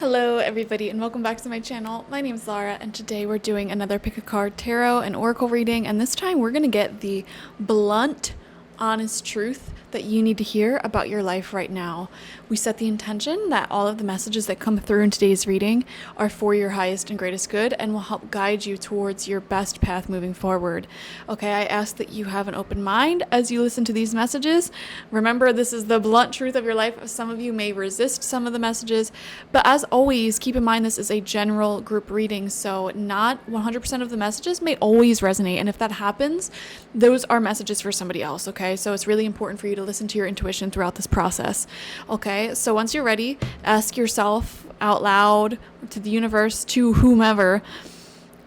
Hello everybody and welcome back to my channel. My name is Laura and today we're doing another pick a card tarot and oracle reading, and this time we're going to get the blunt, honest truth that you need to hear about your life right now. We set the intention that all of the messages that come through in today's reading are for your highest and greatest good and will help guide you towards your best path moving forward. Okay, I ask that you have an open mind as you listen to these messages. Remember, this is the blunt truth of your life. Some of you may resist some of the messages, but as always, keep in mind this is a general group reading, so not 100% of the messages may always resonate, and if that happens, those are messages for somebody else, okay? So it's really important for you to listen to your intuition throughout this process. Okay, so once you're ready, ask yourself out loud, to the universe, to whomever,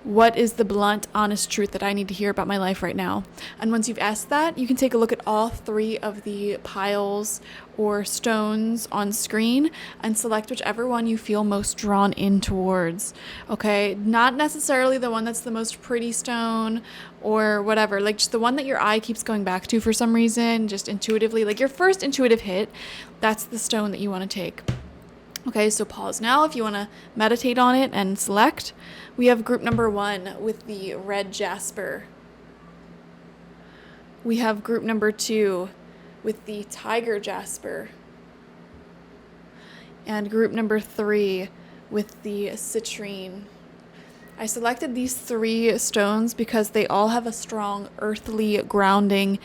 what is the blunt, honest truth that I need to hear about my life right now? And once you've asked that, you can take a look at all three of the piles or stones on screen and select whichever one you feel most drawn in towards. Okay, not necessarily the one that's the most pretty stone or whatever, like just the one that your eye keeps going back to for some reason, just intuitively, like your first intuitive hit, that's the stone that you want to take. Okay, so pause now if you want to meditate on it and select. We have group number 1 with the red Jasper. We have group number 2 with the tiger Jasper. And group number 3 with the citrine. I selected these 3 stones because they all have a strong earthly grounding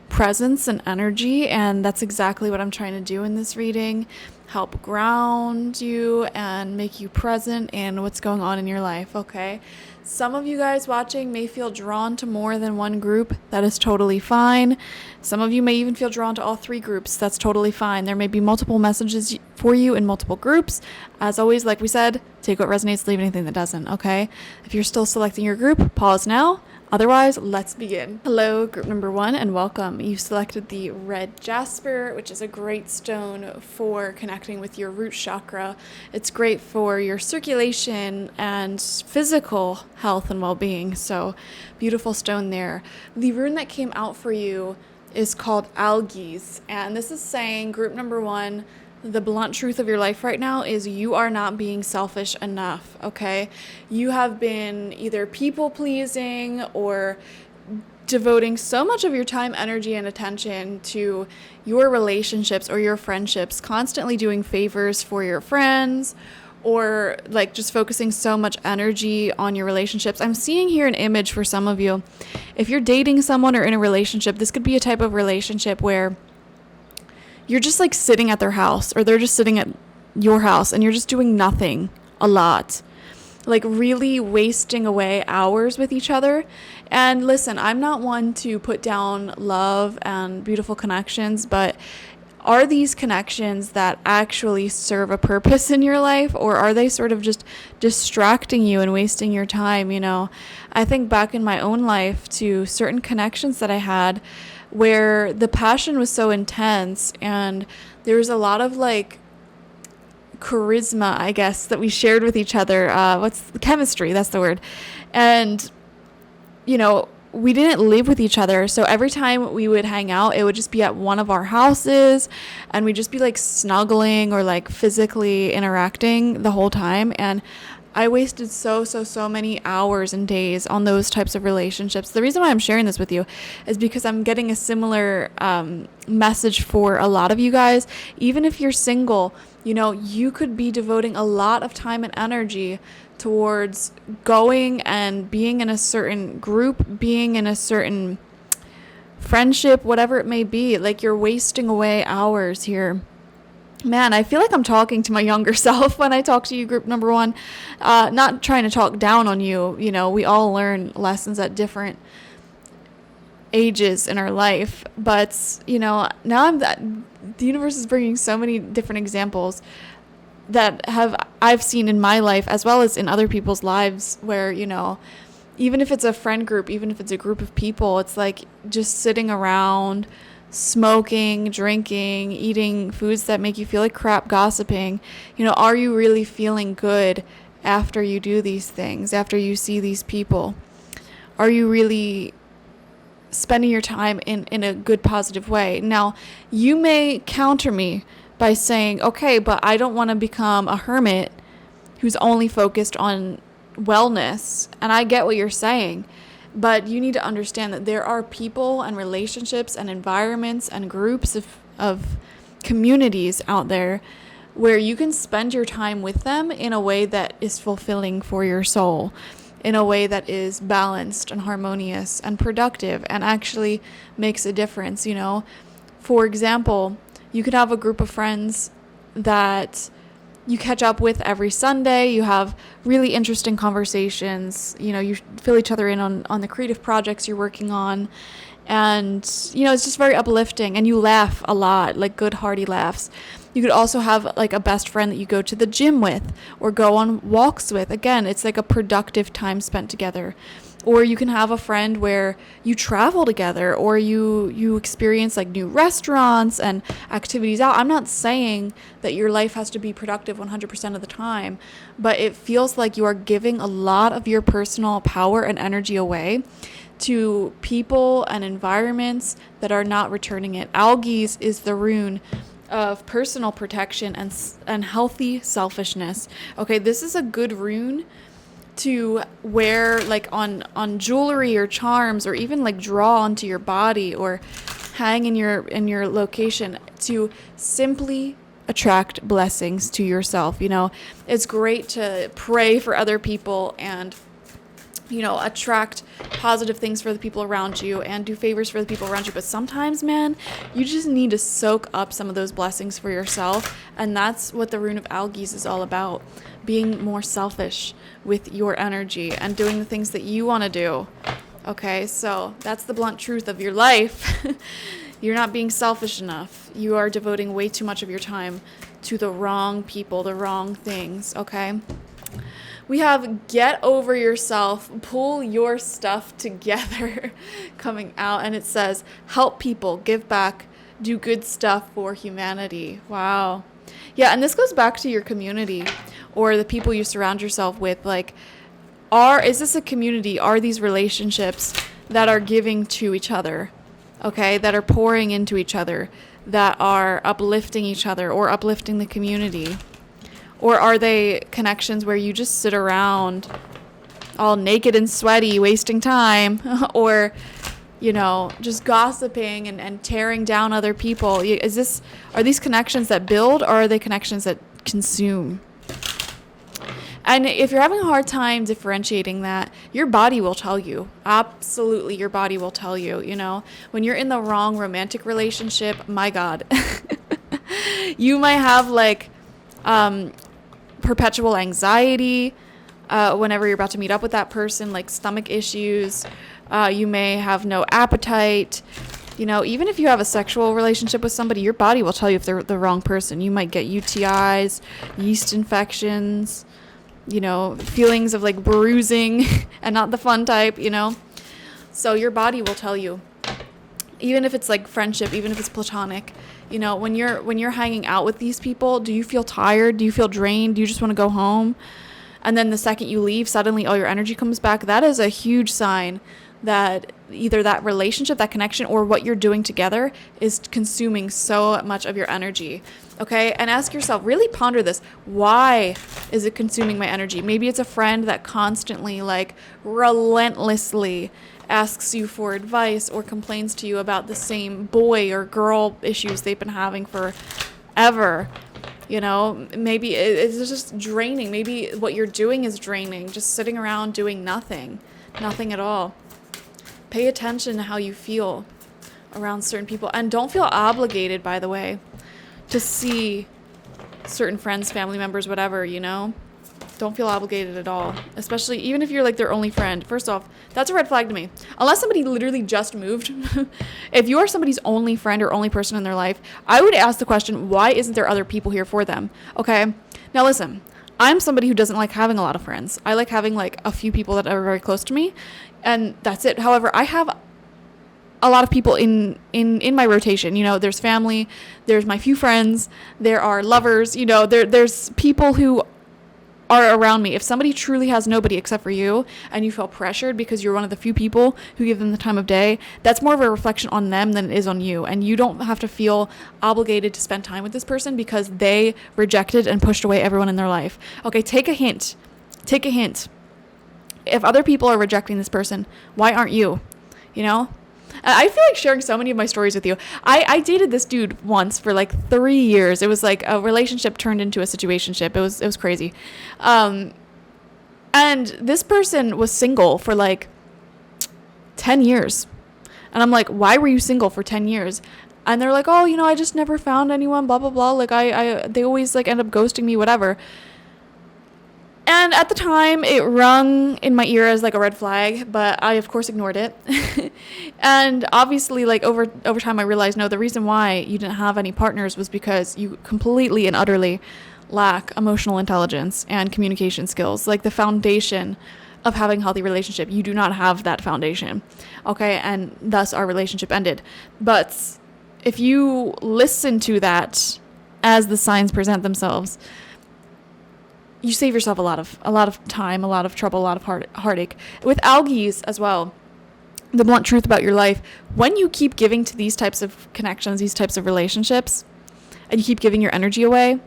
presence and energy, and that's exactly what I'm trying to do in this reading. Help ground you and make you present in what's going on in your life, okay? Some of you guys watching may feel drawn to more than one group. That is totally fine. Some of you may even feel drawn to all 3 groups. That's totally fine. There may be multiple messages for you in multiple groups. As always, like we said, take what resonates, leave anything that doesn't, okay? If you're still selecting your group, pause now. Otherwise, let's begin. Hello, group number 1, and welcome. You've selected the red Jasper, which is a great stone for connecting with your root chakra. It's great for your circulation and physical health and well-being, so beautiful stone there. The rune that came out for you is called Algies, and this is saying, group number 1, the blunt truth of your life right now is you are not being selfish enough, okay? You have been either people-pleasing or devoting so much of your time, energy, and attention to your relationships or your friendships, constantly doing favors for your friends, or like just focusing so much energy on your relationships. I'm seeing here an image for some of you. If you're dating someone or in a relationship, this could be a type of relationship where you're just like sitting at their house, or they're just sitting at your house, and you're just doing nothing a lot, like really wasting away hours with each other. And listen, I'm not one to put down love and beautiful connections, but are these connections that actually serve a purpose in your life, or are they sort of just distracting you and wasting your time? You know, I think back in my own life to certain connections that I had where the passion was so intense and there was a lot of like charisma, I guess, that we shared with each other. Chemistry, that's the word. And, you know, we didn't live with each other, so every time we would hang out, it would just be at one of our houses, and we'd just be like snuggling or like physically interacting the whole time. And I wasted so many hours and days on those types of relationships. The reason why I'm sharing this with you is because I'm getting a similar message for a lot of you guys. Even if you're single, you know, you could be devoting a lot of time and energy towards going and being in a certain group, being in a certain friendship, whatever it may be. Like, you're wasting away hours here. Man, I feel like I'm talking to my younger self when I talk to you, group number 1. Not trying to talk down on you. You know, we all learn lessons at different ages in our life. But, you know, now the universe is bringing so many different examples that I've seen in my life as well as in other people's lives where, you know, even if it's a friend group, even if it's a group of people, it's like just sitting around, smoking, drinking, eating foods that make you feel like crap, gossiping. You know, are you really feeling good after you do these things, after you see these people? Are you really spending your time in a good, positive way? Now, you may counter me by saying, okay, but I don't want to become a hermit who's only focused on wellness. And I get what you're saying, but you need to understand that there are people and relationships and environments and groups of communities out there where you can spend your time with them in a way that is fulfilling for your soul, in a way that is balanced and harmonious and productive and actually makes a difference, you know? For example, you could have a group of friends that you catch up with every Sunday. You have really interesting conversations. You know, you fill each other in on the creative projects you're working on. And, you know, it's just very uplifting. And you laugh a lot, like good, hearty laughs. You could also have like a best friend that you go to the gym with or go on walks with. Again, it's like a productive time spent together. Or you can have a friend where you travel together, or you experience like new restaurants and activities out. I'm not saying that your life has to be productive 100% of the time, but it feels like you are giving a lot of your personal power and energy away to people and environments that are not returning it. Algae is the rune of personal protection and healthy selfishness. Okay, this is a good rune to wear like on jewelry or charms, or even like draw onto your body or hang in your location to simply attract blessings to yourself. You know, it's great to pray for other people and, you know, attract positive things for the people around you and do favors for the people around you. But sometimes, man, you just need to soak up some of those blessings for yourself. And that's what the rune of algae is all about. Being more selfish with your energy and doing the things that you want to do. Okay, so that's the blunt truth of your life. You're not being selfish enough. You are devoting way too much of your time to the wrong people, the wrong things, okay? We have get over yourself, pull your stuff together coming out. And it says, help people, give back, do good stuff for humanity. Wow. Yeah, and this goes back to your community or the people you surround yourself with. Like, is this a community? Are these relationships that are giving to each other? Okay, that are pouring into each other, that are uplifting each other or uplifting the community? Or are they connections where you just sit around all naked and sweaty, wasting time, or, you know, just gossiping and tearing down other people? Are these connections that build, or are they connections that consume? And if you're having a hard time differentiating that, your body will tell you. Absolutely, your body will tell you, you know. When you're in the wrong romantic relationship, my God, you might have like perpetual anxiety whenever you're about to meet up with that person, like stomach issues. You may have no appetite. You know, even if you have a sexual relationship with somebody, your body will tell you if they're the wrong person. You might get UTIs, yeast infections, you know, feelings of like bruising and not the fun type, you know. So your body will tell you, even if it's like friendship, even if it's platonic. You know, when you're hanging out with these people, do you feel tired? Do you feel drained? Do you just want to go home? And then the second you leave, suddenly all your energy comes back. That is a huge sign that either that relationship, that connection, or what you're doing together is consuming so much of your energy. Okay? And ask yourself, really ponder this. Why is it consuming my energy? Maybe it's a friend that constantly, like, relentlessly asks you for advice or complains to you about the same boy or girl issues they've been having forever. You know, maybe it's just draining. Maybe what you're doing is draining, just sitting around doing nothing at all. Pay attention to how you feel around certain people, and don't feel obligated, by the way, to see certain friends, family members, whatever, you know. Don't feel obligated at all, especially even if you're like their only friend. First off, that's a red flag to me. Unless somebody literally just moved. If you are somebody's only friend or only person in their life, I would ask the question, why isn't there other people here for them? Okay, now listen, I'm somebody who doesn't like having a lot of friends. I like having like a few people that are very close to me, and that's it. However, I have a lot of people in my rotation. You know, there's family, there's my few friends, there are lovers, you know, there's people who are around me, if somebody truly has nobody except for you and you feel pressured because you're one of the few people who give them the time of day, that's more of a reflection on them than it is on you. And you don't have to feel obligated to spend time with this person because they rejected and pushed away everyone in their life. Okay, take a hint. Take a hint. If other people are rejecting this person, why aren't you? You know? I feel like sharing so many of my stories with you. I dated this dude once for like 3 years. It was like a relationship turned into a situationship. It was crazy. And this person was single for like 10 years. And I'm like, why were you single for 10 years? And they're like, oh, you know, I just never found anyone, blah, blah, blah. Like they always like end up ghosting me, whatever. And at the time, it rung in my ear as like a red flag, but I, of course, ignored it. And obviously, like over time, I realized, no, the reason why you didn't have any partners was because you completely and utterly lack emotional intelligence and communication skills. Like the foundation of having a healthy relationship, you do not have that foundation. Okay, and thus our relationship ended. But if you listen to that as the signs present themselves, you save yourself a lot of time, a lot of trouble, a lot of heartache. With algaes as well, the blunt truth about your life, when you keep giving to these types of connections, these types of relationships, and you keep giving your energy away,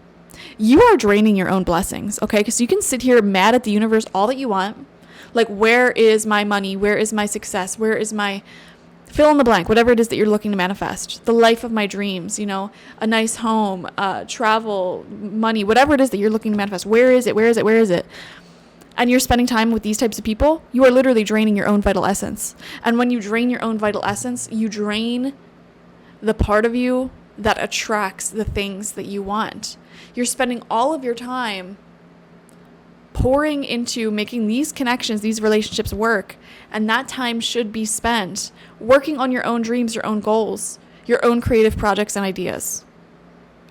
you are draining your own blessings, okay? Because you can sit here mad at the universe all that you want. Like, where is my money? Where is my success? Where is my fill in the blank, whatever it is that you're looking to manifest, the life of my dreams, you know, a nice home, travel, money, whatever it is that you're looking to manifest. Where is it? Where is it? Where is it? And you're spending time with these types of people, you are literally draining your own vital essence. And when you drain your own vital essence, you drain the part of you that attracts the things that you want. You're spending all of your time pouring into making these connections, these relationships work. And that time should be spent working on your own dreams, your own goals, your own creative projects and ideas.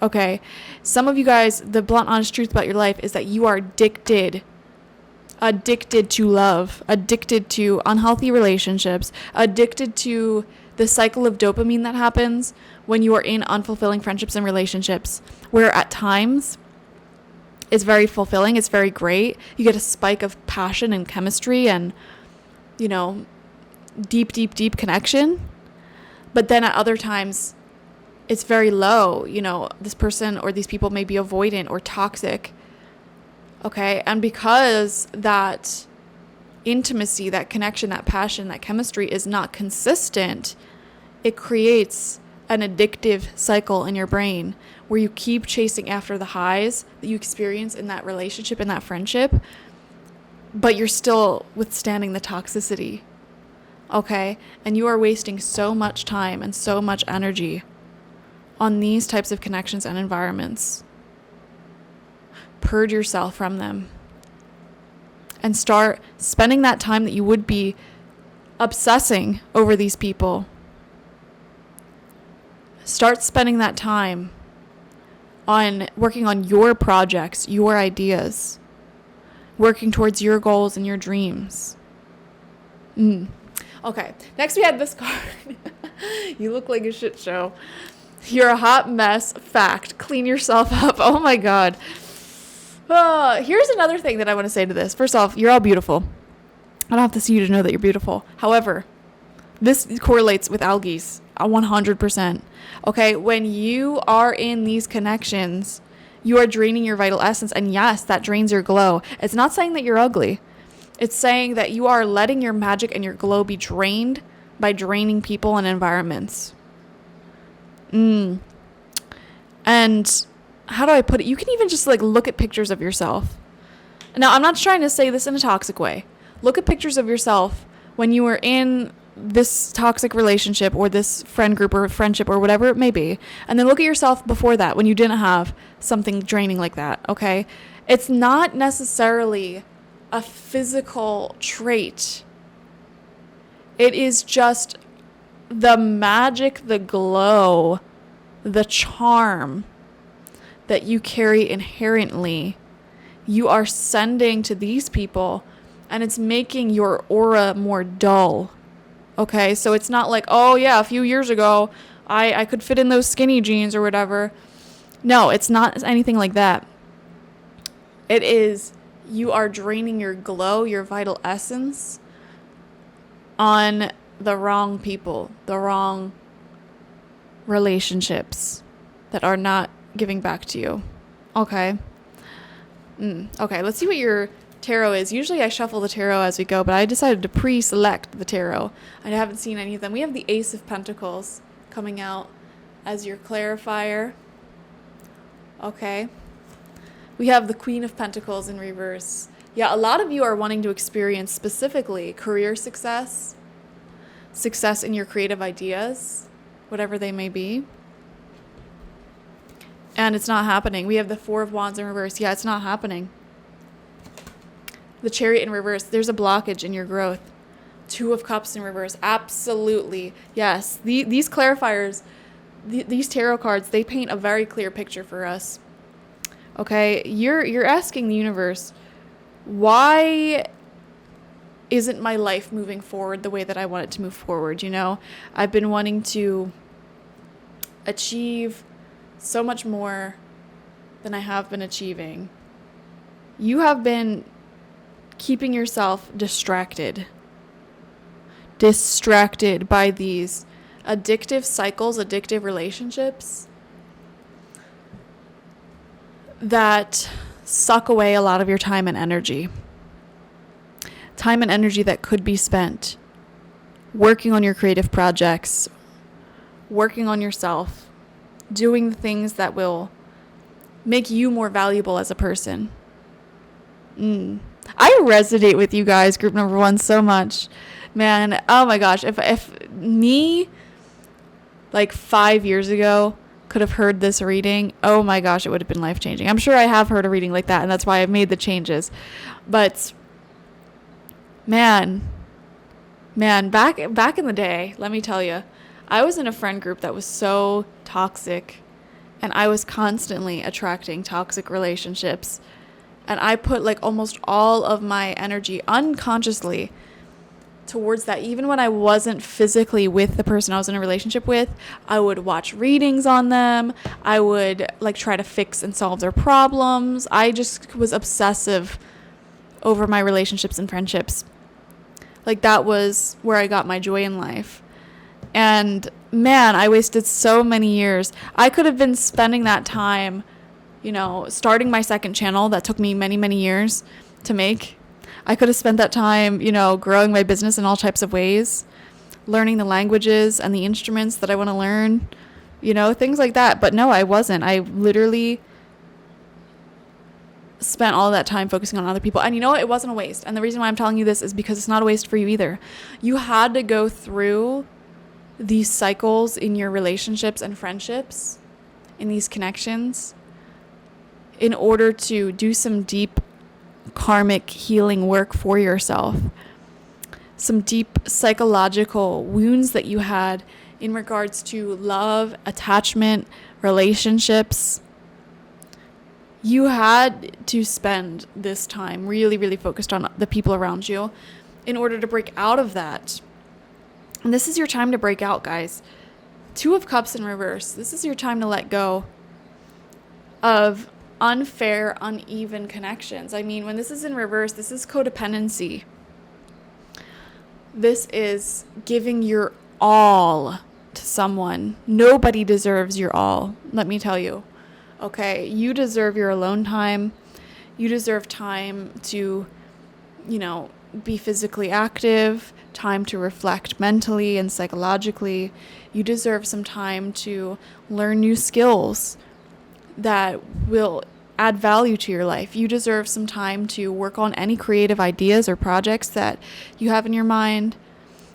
Okay. Some of you guys, the blunt, honest truth about your life is that you are addicted to love, addicted to unhealthy relationships, addicted to the cycle of dopamine that happens when you are in unfulfilling friendships and relationships, where at times it's very fulfilling, it's very great. You get a spike of passion and chemistry and, you know, deep connection. But then at other times, it's very low. You know, this person or these people may be avoidant or toxic. Okay. And because that intimacy, that connection, that passion, that chemistry is not consistent, it creates an addictive cycle in your brain where you keep chasing after the highs that you experience in that relationship, in that friendship, but you're still withstanding the toxicity. Okay. And you are wasting so much time and so much energy on these types of connections and environments. Purge yourself from them and start spending that time that you would be obsessing over these people. Start spending that time on working on your projects, your ideas, working towards your goals and your dreams. Okay, next we had this card. You look like a shit show. You're a hot mess. Fact. Clean yourself up. Oh my God. Here's another thing that I want to say to this. First off, you're all beautiful. I don't have to see you to know that you're beautiful. However, this correlates with algaes 100%. Okay, when you are in these connections, you are draining your vital essence. And yes, that drains your glow. It's not saying that you're ugly. It's saying that you are letting your magic and your glow be drained by draining people and environments. And how do I put it? You can even just like look at pictures of yourself. Now, I'm not trying to say this in a toxic way. Look at pictures of yourself when you were in this toxic relationship or this friend group or friendship or whatever it may be. And then look at yourself before that when you didn't have something draining like that. Okay. It's not necessarily a physical trait. It is just the magic, the glow, the charm that you carry inherently. You are sending to these people and it's making your aura more dull. Okay, so it's not like, oh yeah, a few years ago, I could fit in those skinny jeans or whatever. No, it's not anything like that. It is You are draining your glow, your vital essence on the wrong people, the wrong relationships that are not giving back to you. Okay. Okay, let's see what your tarot is. Usually I shuffle the tarot as we go, but I decided to pre-select the tarot. I haven't seen any of them. We have the Ace of Pentacles coming out as your clarifier. Okay. We have the Queen of Pentacles in reverse. Yeah, a lot of you are wanting to experience specifically career success, success in your creative ideas, whatever they may be. And it's not happening. We have the Four of Wands in reverse. Yeah, it's not happening. The Chariot in reverse. There's a blockage in your growth. Two of Cups in reverse. Absolutely. Yes. These clarifiers, these tarot cards, they paint a very clear picture for us. Okay? You're asking the universe, why isn't my life moving forward the way that I want it to move forward? You know, I've been wanting to achieve so much more than I have been achieving. You have been keeping yourself distracted by these addictive cycles, addictive relationships that suck away a lot of your time and energy. Time and energy that could be spent working on your creative projects, working on yourself, doing the things that will make you more valuable as a person. I resonate with you guys, group number 1, so much. Man, oh my gosh. If me, like 5 years ago, could have heard this reading, oh my gosh, it would have been life-changing. I'm sure I have heard a reading like that, and that's why I've made the changes. But, man, back in the day, let me tell you, I was in a friend group that was so toxic, and I was constantly attracting toxic relationships. And I put like almost all of my energy unconsciously towards that. Even when I wasn't physically with the person I was in a relationship with, I would watch readings on them. I would like try to fix and solve their problems. I just was obsessive over my relationships and friendships. Like that was where I got my joy in life. And man, I wasted so many years. I could have been spending that time, you know, starting my second channel that took me many, many years to make. I could have spent that time, you know, growing my business in all types of ways, learning the languages and the instruments that I want to learn, you know, things like that. But no, I wasn't. I literally spent all that time focusing on other people. And you know what? It wasn't a waste. And the reason why I'm telling you this is because it's not a waste for you either. You had to go through these cycles in your relationships and friendships, in these connections, in order to do some deep karmic healing work for yourself. Some deep psychological wounds that you had in regards to love, attachment, relationships. You had to spend this time really, really focused on the people around you in order to break out of that. And this is your time to break out, guys. Two of Cups in reverse. This is your time to let go of unfair, uneven connections. I mean, when this is in reverse, this is codependency. This is giving your all to someone. Nobody deserves your all, let me tell you. Okay, you deserve your alone time. You deserve time to, you know, be physically active, time to reflect mentally and psychologically. You deserve some time to learn new skills that will add value to your life. You deserve some time to work on any creative ideas or projects that you have in your mind.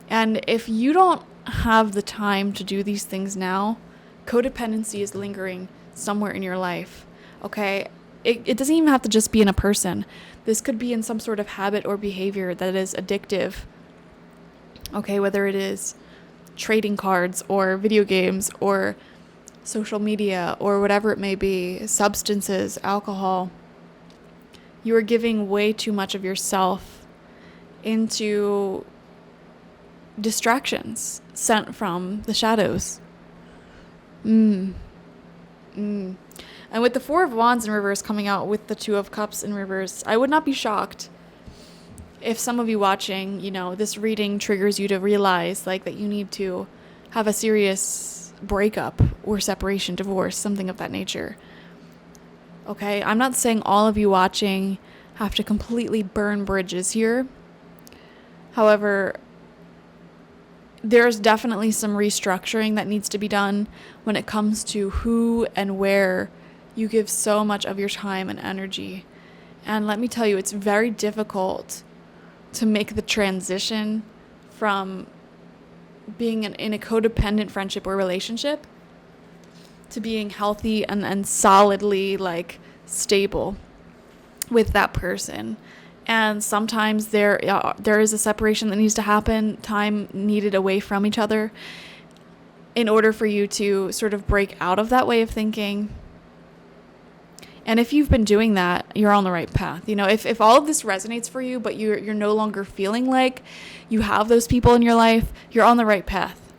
And if you don't have the time to do these things now, codependency is lingering somewhere in your life. Okay? It doesn't even have to just be in a person. This could be in some sort of habit or behavior that is addictive. Okay, whether it is trading cards or video games or social media or whatever it may be, substances, alcohol. You are giving way too much of yourself into distractions sent from the shadows. And with the Four of Wands in reverse coming out with the Two of Cups in reverse, I would not be shocked if some of you watching, this reading triggers you to realize like that you need to have a serious breakup or separation, divorce, something of that nature. Okay, I'm not saying all of you watching have to completely burn bridges here. However, there's definitely some restructuring that needs to be done when it comes to who and where you give so much of your time and energy. And let me tell you, it's very difficult to make the transition from being in a codependent friendship or relationship to being healthy and solidly like stable with that person. And sometimes there is a separation that needs to happen, time needed away from each other in order for you to sort of break out of that way of thinking. And if you've been doing that, you're on the right path. If all of this resonates for you, but you're no longer feeling like you have those people in your life, you're on the right path.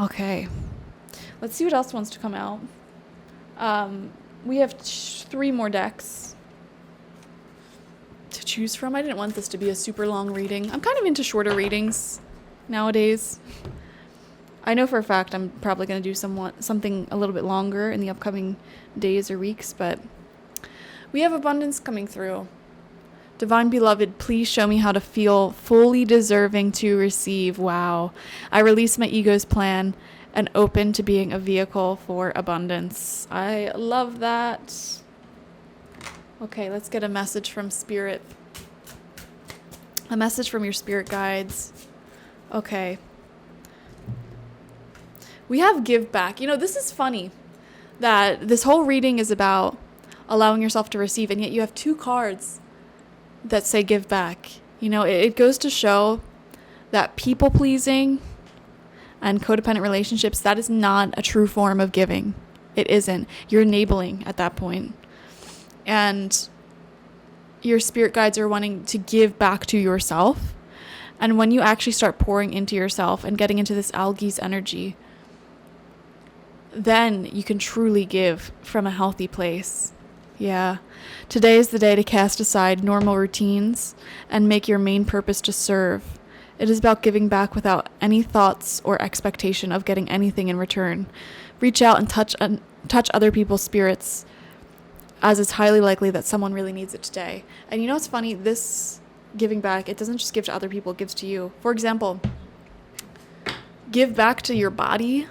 Okay. Let's see what else wants to come out. We have 3 more decks to choose from. I didn't want this to be a super long reading. I'm kind of into shorter readings nowadays. I know for a fact I'm probably going to do something a little bit longer in the upcoming days or weeks, but we have abundance coming through. Divine Beloved, please show me how to feel fully deserving to receive. Wow. I release my ego's plan and open to being a vehicle for abundance. I love that. Okay, let's get a message from Spirit. A message from your spirit guides. Okay. We have give back. This is funny that this whole reading is about allowing yourself to receive, and yet you have 2 cards that say give back. It goes to show that people pleasing and codependent relationships, that is not a true form of giving. It isn't. You're enabling at that point. And your spirit guides are wanting to give back to yourself. And when you actually start pouring into yourself and getting into this algae's energy, then you can truly give from a healthy place. Yeah. Today is the day to cast aside normal routines and make your main purpose to serve. It is about giving back without any thoughts or expectation of getting anything in return. Reach out and touch other people's spirits, as it's highly likely that someone really needs it today. And it's funny, this giving back, it doesn't just give to other people, it gives to you. For example, give back to your body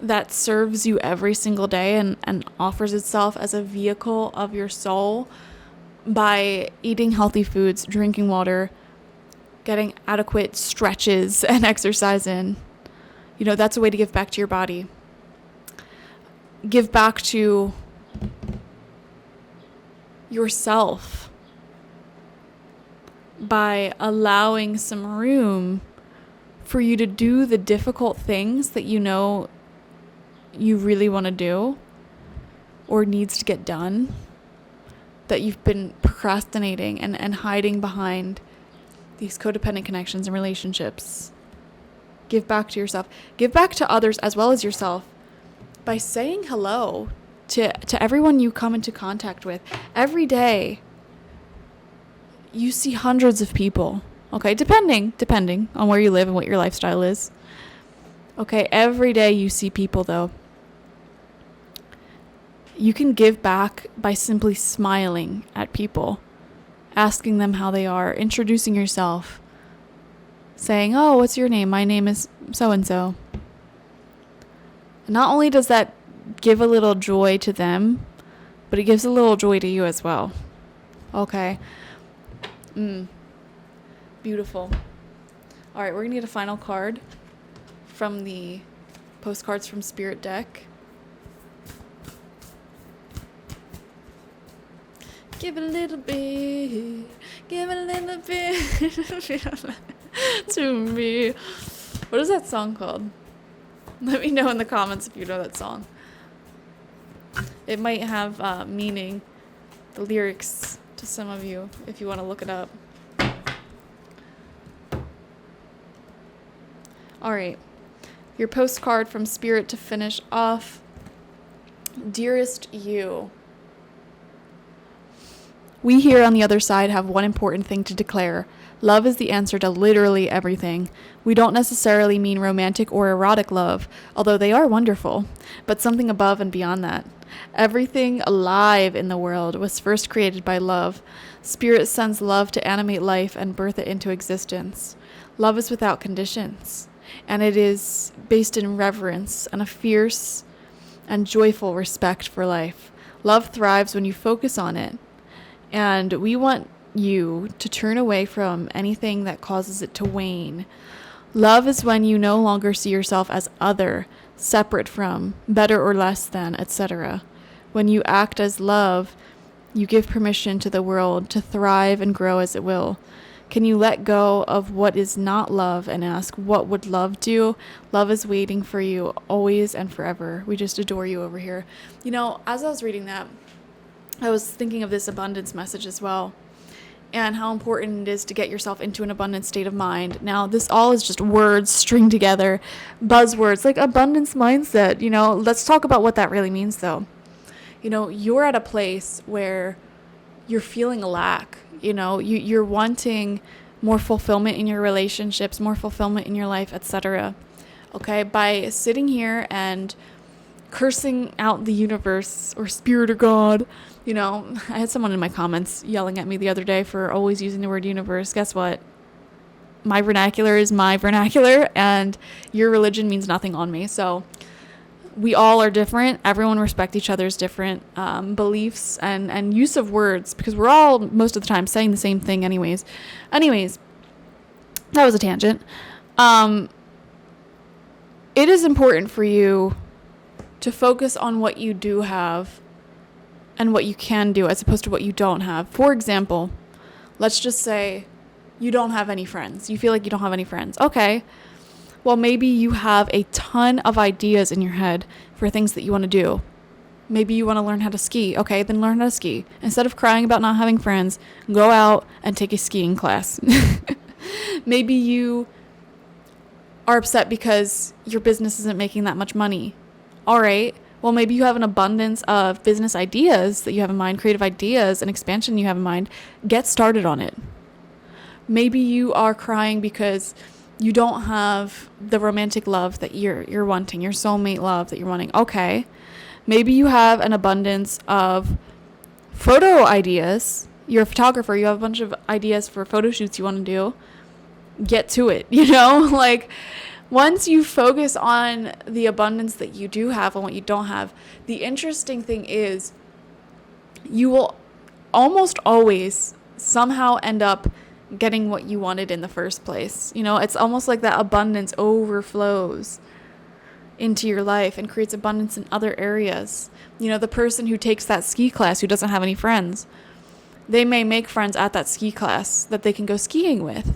that serves you every single day and offers itself as a vehicle of your soul by eating healthy foods, drinking water, getting adequate stretches and exercise in. That's a way to give back to your body. Give back to yourself by allowing some room for you to do the difficult things that you really want to do or needs to get done, that you've been procrastinating and hiding behind these codependent connections and relationships. Give back to yourself. Give back to others as well as yourself by saying hello to everyone you come into contact with. Every day, you see hundreds of people, okay? Depending on where you live and what your lifestyle is. Okay, every day you see people, though. You can give back by simply smiling at people, asking them how they are, introducing yourself, saying, "Oh, what's your name? My name is so-and-so." Not only does that give a little joy to them, but it gives a little joy to you as well. Okay. Beautiful. All right, we're going to get a final card from the Postcards from Spirit deck. Give it a little bit. Give it a little bit. To me. What is that song called? Let me know in the comments if you know that song. It might have meaning, the lyrics, to some of you, if you want to look it up. All right. Your postcard from Spirit to finish off. Dearest you, we here on the other side have one important thing to declare. Love is the answer to literally everything. We don't necessarily mean romantic or erotic love, although they are wonderful, but something above and beyond that. Everything alive in the world was first created by love. Spirit sends love to animate life and birth it into existence. Love is without conditions, and it is based in reverence and a fierce and joyful respect for life. Love thrives when you focus on it, and we want you to turn away from anything that causes it to wane. Love is when you no longer see yourself as other, separate from, better or less than, etc. When you act as love, you give permission to the world to thrive and grow as it will. Can you let go of what is not love and ask, what would love do? Love is waiting for you always and forever. We just adore you over here. You know, as I was reading that, I was thinking of this abundance message as well, and how important it is to get yourself into an abundant state of mind. Now, this all is just words stringed together, buzzwords, like abundance mindset. You know, let's talk about what that really means, though. You know, you're at a place where you're feeling a lack. You know, you're wanting more fulfillment in your relationships, more fulfillment in your life, etc. Okay, by sitting here and cursing out the universe or spirit or God. You know, I had someone in my comments yelling at me the other day for always using the word universe. Guess what? My vernacular is my vernacular, and your religion means nothing on me. So we all are different. Everyone respect each other's different beliefs and use of words, because we're all most of the time saying the same thing anyways. Anyways, that was a tangent. It is important for you to focus on what you do have and what you can do as opposed to what you don't have. For example, let's just say you don't have any friends. You feel like you don't have any friends. Okay. Well, maybe you have a ton of ideas in your head for things that you want to do. Maybe you want to learn how to ski. Okay, then learn how to ski. Instead of crying about not having friends, go out and take a skiing class. Maybe you are upset because your business isn't making that much money. All right. Well, maybe you have an abundance of business ideas that you have in mind, creative ideas and expansion you have in mind. Get started on it. Maybe you are crying because you don't have the romantic love that you're wanting, your soulmate love that you're wanting. Okay. Maybe you have an abundance of photo ideas. You're a photographer. You have a bunch of ideas for photo shoots you want to do. Get to it, you know? Like, once you focus on the abundance that you do have and what you don't have, the interesting thing is you will almost always somehow end up getting what you wanted in the first place. You know, it's almost like that abundance overflows into your life and creates abundance in other areas. You know, the person who takes that ski class who doesn't have any friends, they may make friends at that ski class that they can go skiing with.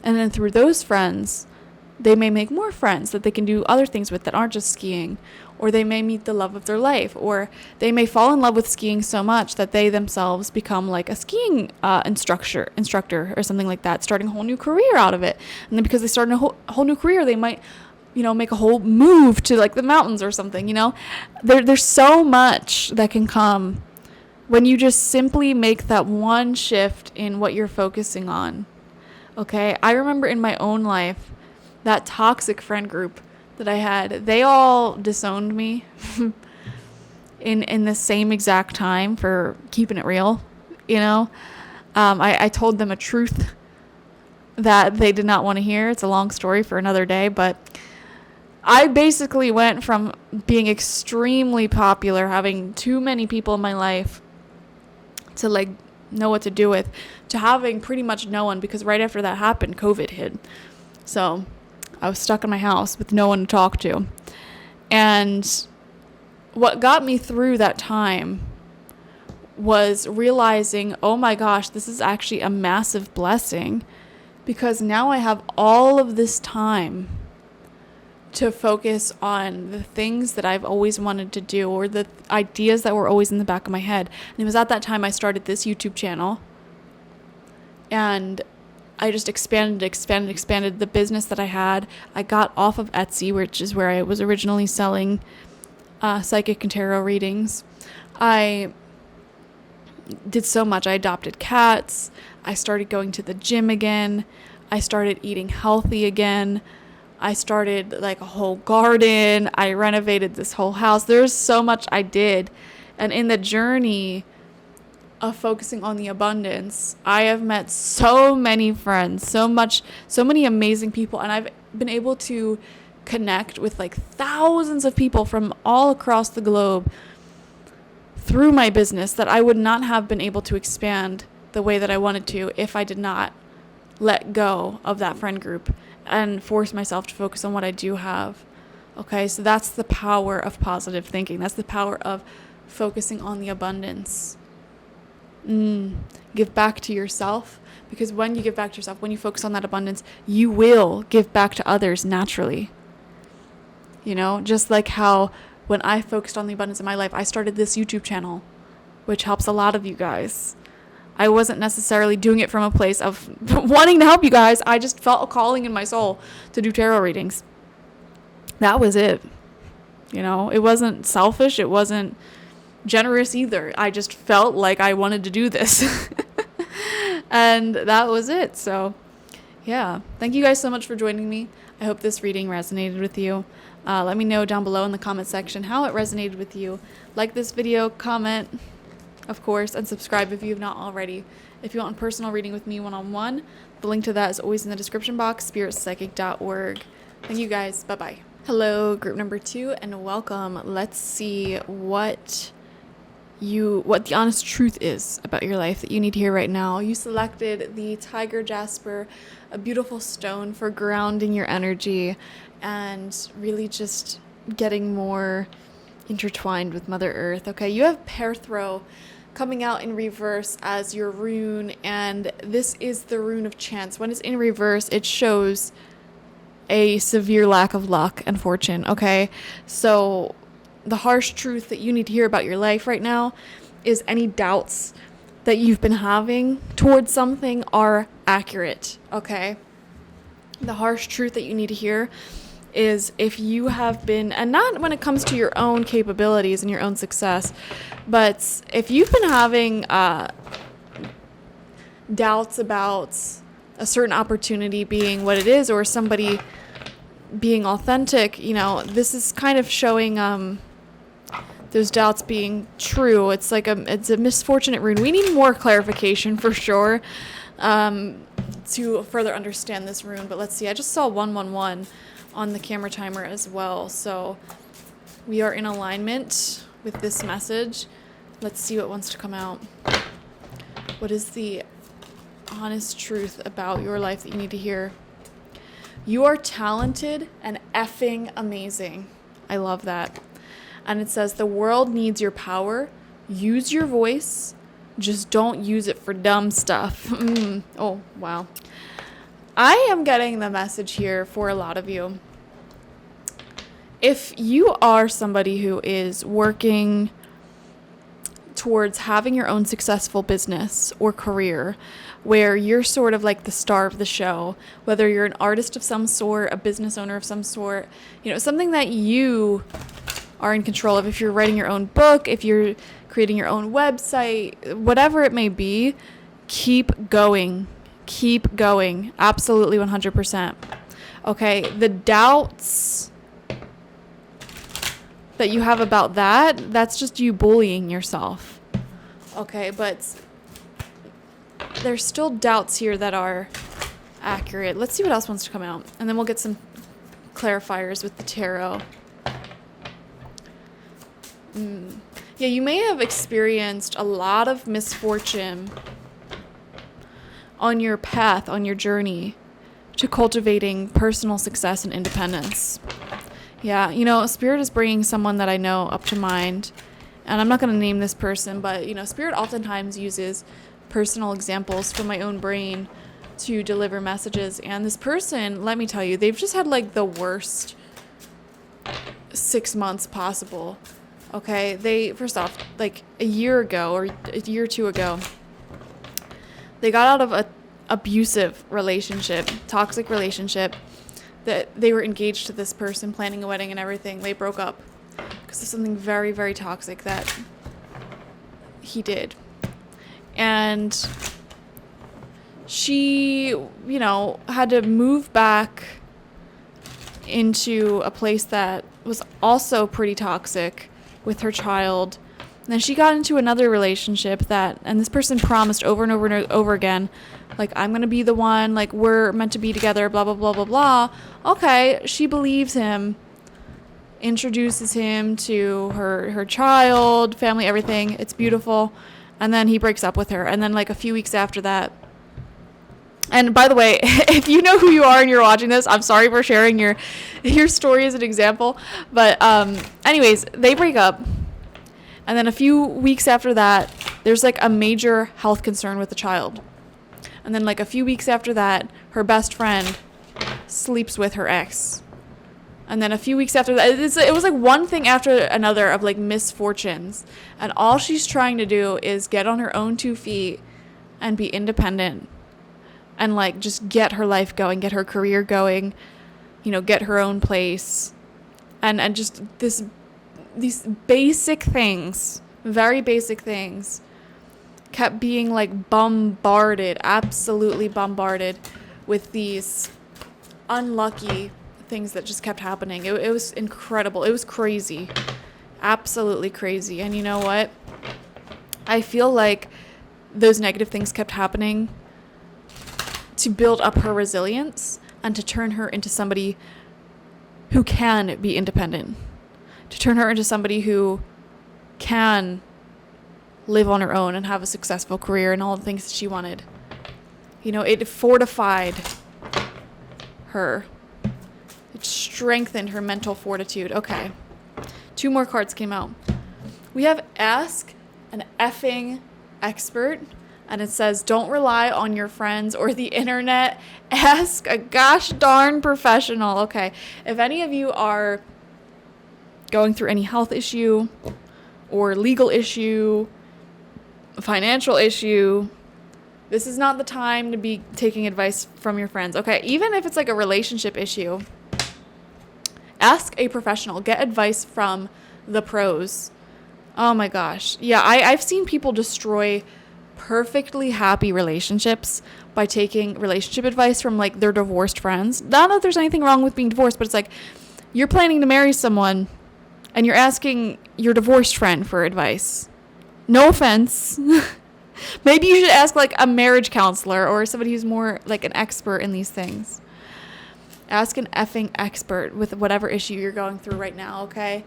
And then through those friends, they may make more friends that they can do other things with that aren't just skiing. Or they may meet the love of their life. Or they may fall in love with skiing so much that they themselves become like a skiing instructor or something like that, starting a whole new career out of it. And then because they start a whole new career, they might, you know, make a whole move to like the mountains or something, you know. There's so much that can come when you just simply make that one shift in what you're focusing on. Okay, I remember in my own life, that toxic friend group that I had, they all disowned me in the same exact time for keeping it real, you know. I told them a truth that they did not want to hear. It's a long story for another day, but I basically went from being extremely popular, having too many people in my life to like know what to do with, to having pretty much no one, because right after that happened, COVID hit. So I was stuck in my house with no one to talk to. And what got me through that time was realizing, oh my gosh, this is actually a massive blessing, because now I have all of this time to focus on the things that I've always wanted to do, or the ideas that were always in the back of my head. And it was at that time I started this YouTube channel, and I just expanded the business that I had. I got off of Etsy, which is where I was originally selling psychic and tarot readings. I did so much. I adopted cats. I started going to the gym again. I started eating healthy again. I started like a whole garden. I renovated this whole house. There's so much I did. And in the journey of focusing on the abundance, I have met so many friends, so many amazing people. And I've been able to connect with like thousands of people from all across the globe through my business that I would not have been able to expand the way that I wanted to if I did not let go of that friend group and force myself to focus on what I do have. Okay, so that's the power of positive thinking. That's the power of focusing on the abundance. Give back to yourself, because when you give back to yourself, when you focus on that abundance, you will give back to others naturally. You know, just like how when I focused on the abundance in my life, I started this YouTube channel, which helps a lot of you guys. I wasn't necessarily doing it from a place of wanting to help you guys. I just felt a calling in my soul to do tarot readings. That was it. You know, it wasn't selfish. It wasn't generous either. I just felt like I wanted to do this. And that was it. So, yeah. Thank you guys so much for joining me. I hope this reading resonated with you. Let me know down below in the comment section how it resonated with you. Like this video, comment, of course, and subscribe if you have not already. If you want a personal reading with me one-on-one, the link to that is always in the description box, spiritpsychic.org. Thank you guys. Bye-bye. Hello, group number 2, and welcome. Let's see what the honest truth is about your life that you need to hear right now. You selected the Tiger Jasper, a beautiful stone for grounding your energy and really just getting more intertwined with Mother Earth. Okay, you have Pear Throw coming out in reverse as your rune, and this is the rune of chance. When it's in reverse, it shows a severe lack of luck and fortune. Okay, so the harsh truth that you need to hear about your life right now is any doubts that you've been having towards something are accurate. Okay, the harsh truth that you need to hear is if you have been, and not when it comes to your own capabilities and your own success, but if you've been having doubts about a certain opportunity being what it is, or somebody being authentic, you know, this is kind of showing those doubts being true. It's like it's a misfortunate rune. We need more clarification for sure to further understand this rune. But let's see. I just saw 111 on the camera timer as well. So we are in alignment with this message. Let's see what wants to come out. What is the honest truth about your life that you need to hear? You are talented and effing amazing. I love that. And it says the world needs your power. Use your voice. Just don't use it for dumb stuff. Oh, wow. I am getting the message here for a lot of you. If you are somebody who is working towards having your own successful business or career, where you're sort of like the star of the show, whether you're an artist of some sort, a business owner of some sort, you know, something that you are in control of, if you're writing your own book, if you're creating your own website, whatever it may be, keep going. Keep going. Absolutely 100%. Okay, the doubts that you have about that's just you bullying yourself. Okay, but there's still doubts here that are accurate. Let's see what else wants to come out, and then we'll get some clarifiers with the tarot. Yeah, you may have experienced a lot of misfortune on your path, on your journey to cultivating personal success and independence. Yeah, you know, Spirit is bringing someone that I know up to mind, and I'm not going to name this person, but, you know, Spirit oftentimes uses personal examples from my own brain to deliver messages, and this person, let me tell you, they've just had, like, the worst 6 months possible. Okay, they, first off, like a year ago or a year or two ago, they got out of a abusive relationship, toxic relationship, that they were engaged to this person, planning a wedding and everything. They broke up because because of something very, very toxic that he did. And she, you know, had to move back into a place that was also pretty toxic with her child. And then she got into another relationship and this person promised over and over and over again, like, I'm going to be the one, like, we're meant to be together, blah, blah, blah, blah, blah. Okay, she believes him, introduces him to her child, family, everything. It's beautiful. And then he breaks up with her. And then, like, a few weeks after that, and by the way, if you know who you are and you're watching this, I'm sorry for sharing your story as an example. But anyways, they break up. And then a few weeks after that, there's like a major health concern with the child. And then like a few weeks after that, her best friend sleeps with her ex. And then a few weeks after that, it was like one thing after another of like misfortunes. And all she's trying to do is get on her own 2 feet and be independent. And like just get her life going, get her career going, you know, get her own place. And just these basic things, very basic things, kept being like bombarded, absolutely bombarded with these unlucky things that just kept happening. It was incredible. It was crazy. Absolutely crazy. And you know what? I feel like those negative things kept happening to build up her resilience and to turn her into somebody who can be independent, to turn her into somebody who can live on her own and have a successful career and all the things that she wanted. You know, it fortified her. It strengthened her mental fortitude. Okay. 2 more cards came out. We have Ask an Effing Expert. And it says, don't rely on your friends or the internet. Ask a gosh darn professional. Okay. If any of you are going through any health issue or legal issue, financial issue, this is not the time to be taking advice from your friends. Okay. Even if it's like a relationship issue, ask a professional. Get advice from the pros. Oh my gosh. Yeah. I've seen people destroy perfectly happy relationships by taking relationship advice from like their divorced friends. Not that there's anything wrong with being divorced, but it's like you're planning to marry someone and you're asking your divorced friend for advice. No offense. Maybe you should ask like a marriage counselor or somebody who's more like an expert in these things. Ask an effing expert with whatever issue you're going through right now, okay?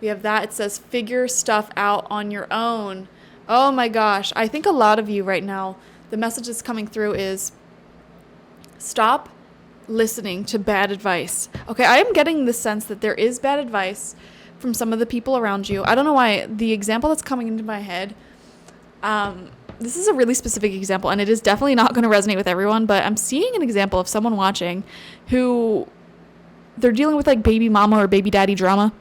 We have that. It says figure stuff out on your own. Oh my gosh. I think a lot of you right now, the message that's coming through is stop listening to bad advice. Okay, I am getting the sense that there is bad advice from some of the people around you. I don't know why. The example that's coming into my head, this is a really specific example, and it is definitely not going to resonate with everyone, but I'm seeing an example of someone watching who they're dealing with like baby mama or baby daddy drama,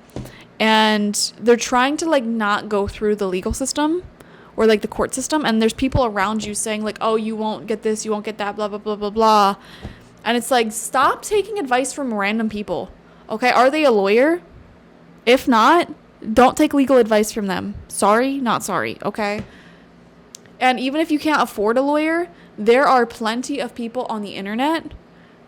and they're trying to like not go through the legal system or like the court system, and there's people around you saying like, oh, you won't get this, you won't get that, blah, blah, blah, blah, blah. And it's like, stop taking advice from random people. Okay, are they a lawyer? If not, don't take legal advice from them. Sorry, not sorry, okay? And even if you can't afford a lawyer, there are plenty of people on the internet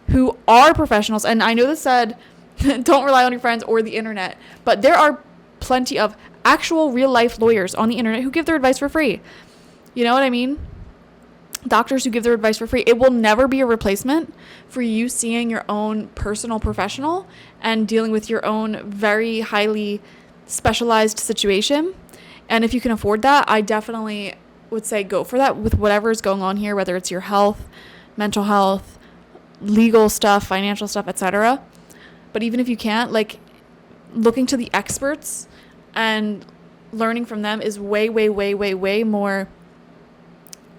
who are professionals. And I know this said, don't rely on your friends or the internet, but there are plenty of actual real life lawyers on the internet who give their advice for free. You know what I mean? Doctors who give their advice for free. It will never be a replacement for you seeing your own personal professional and dealing with your own very highly specialized situation. And if you can afford that, I definitely would say go for that with whatever is going on here, whether it's your health, mental health, legal stuff, financial stuff, etc. But even if you can't, like, looking to the experts and learning from them is way, way, way, way, way more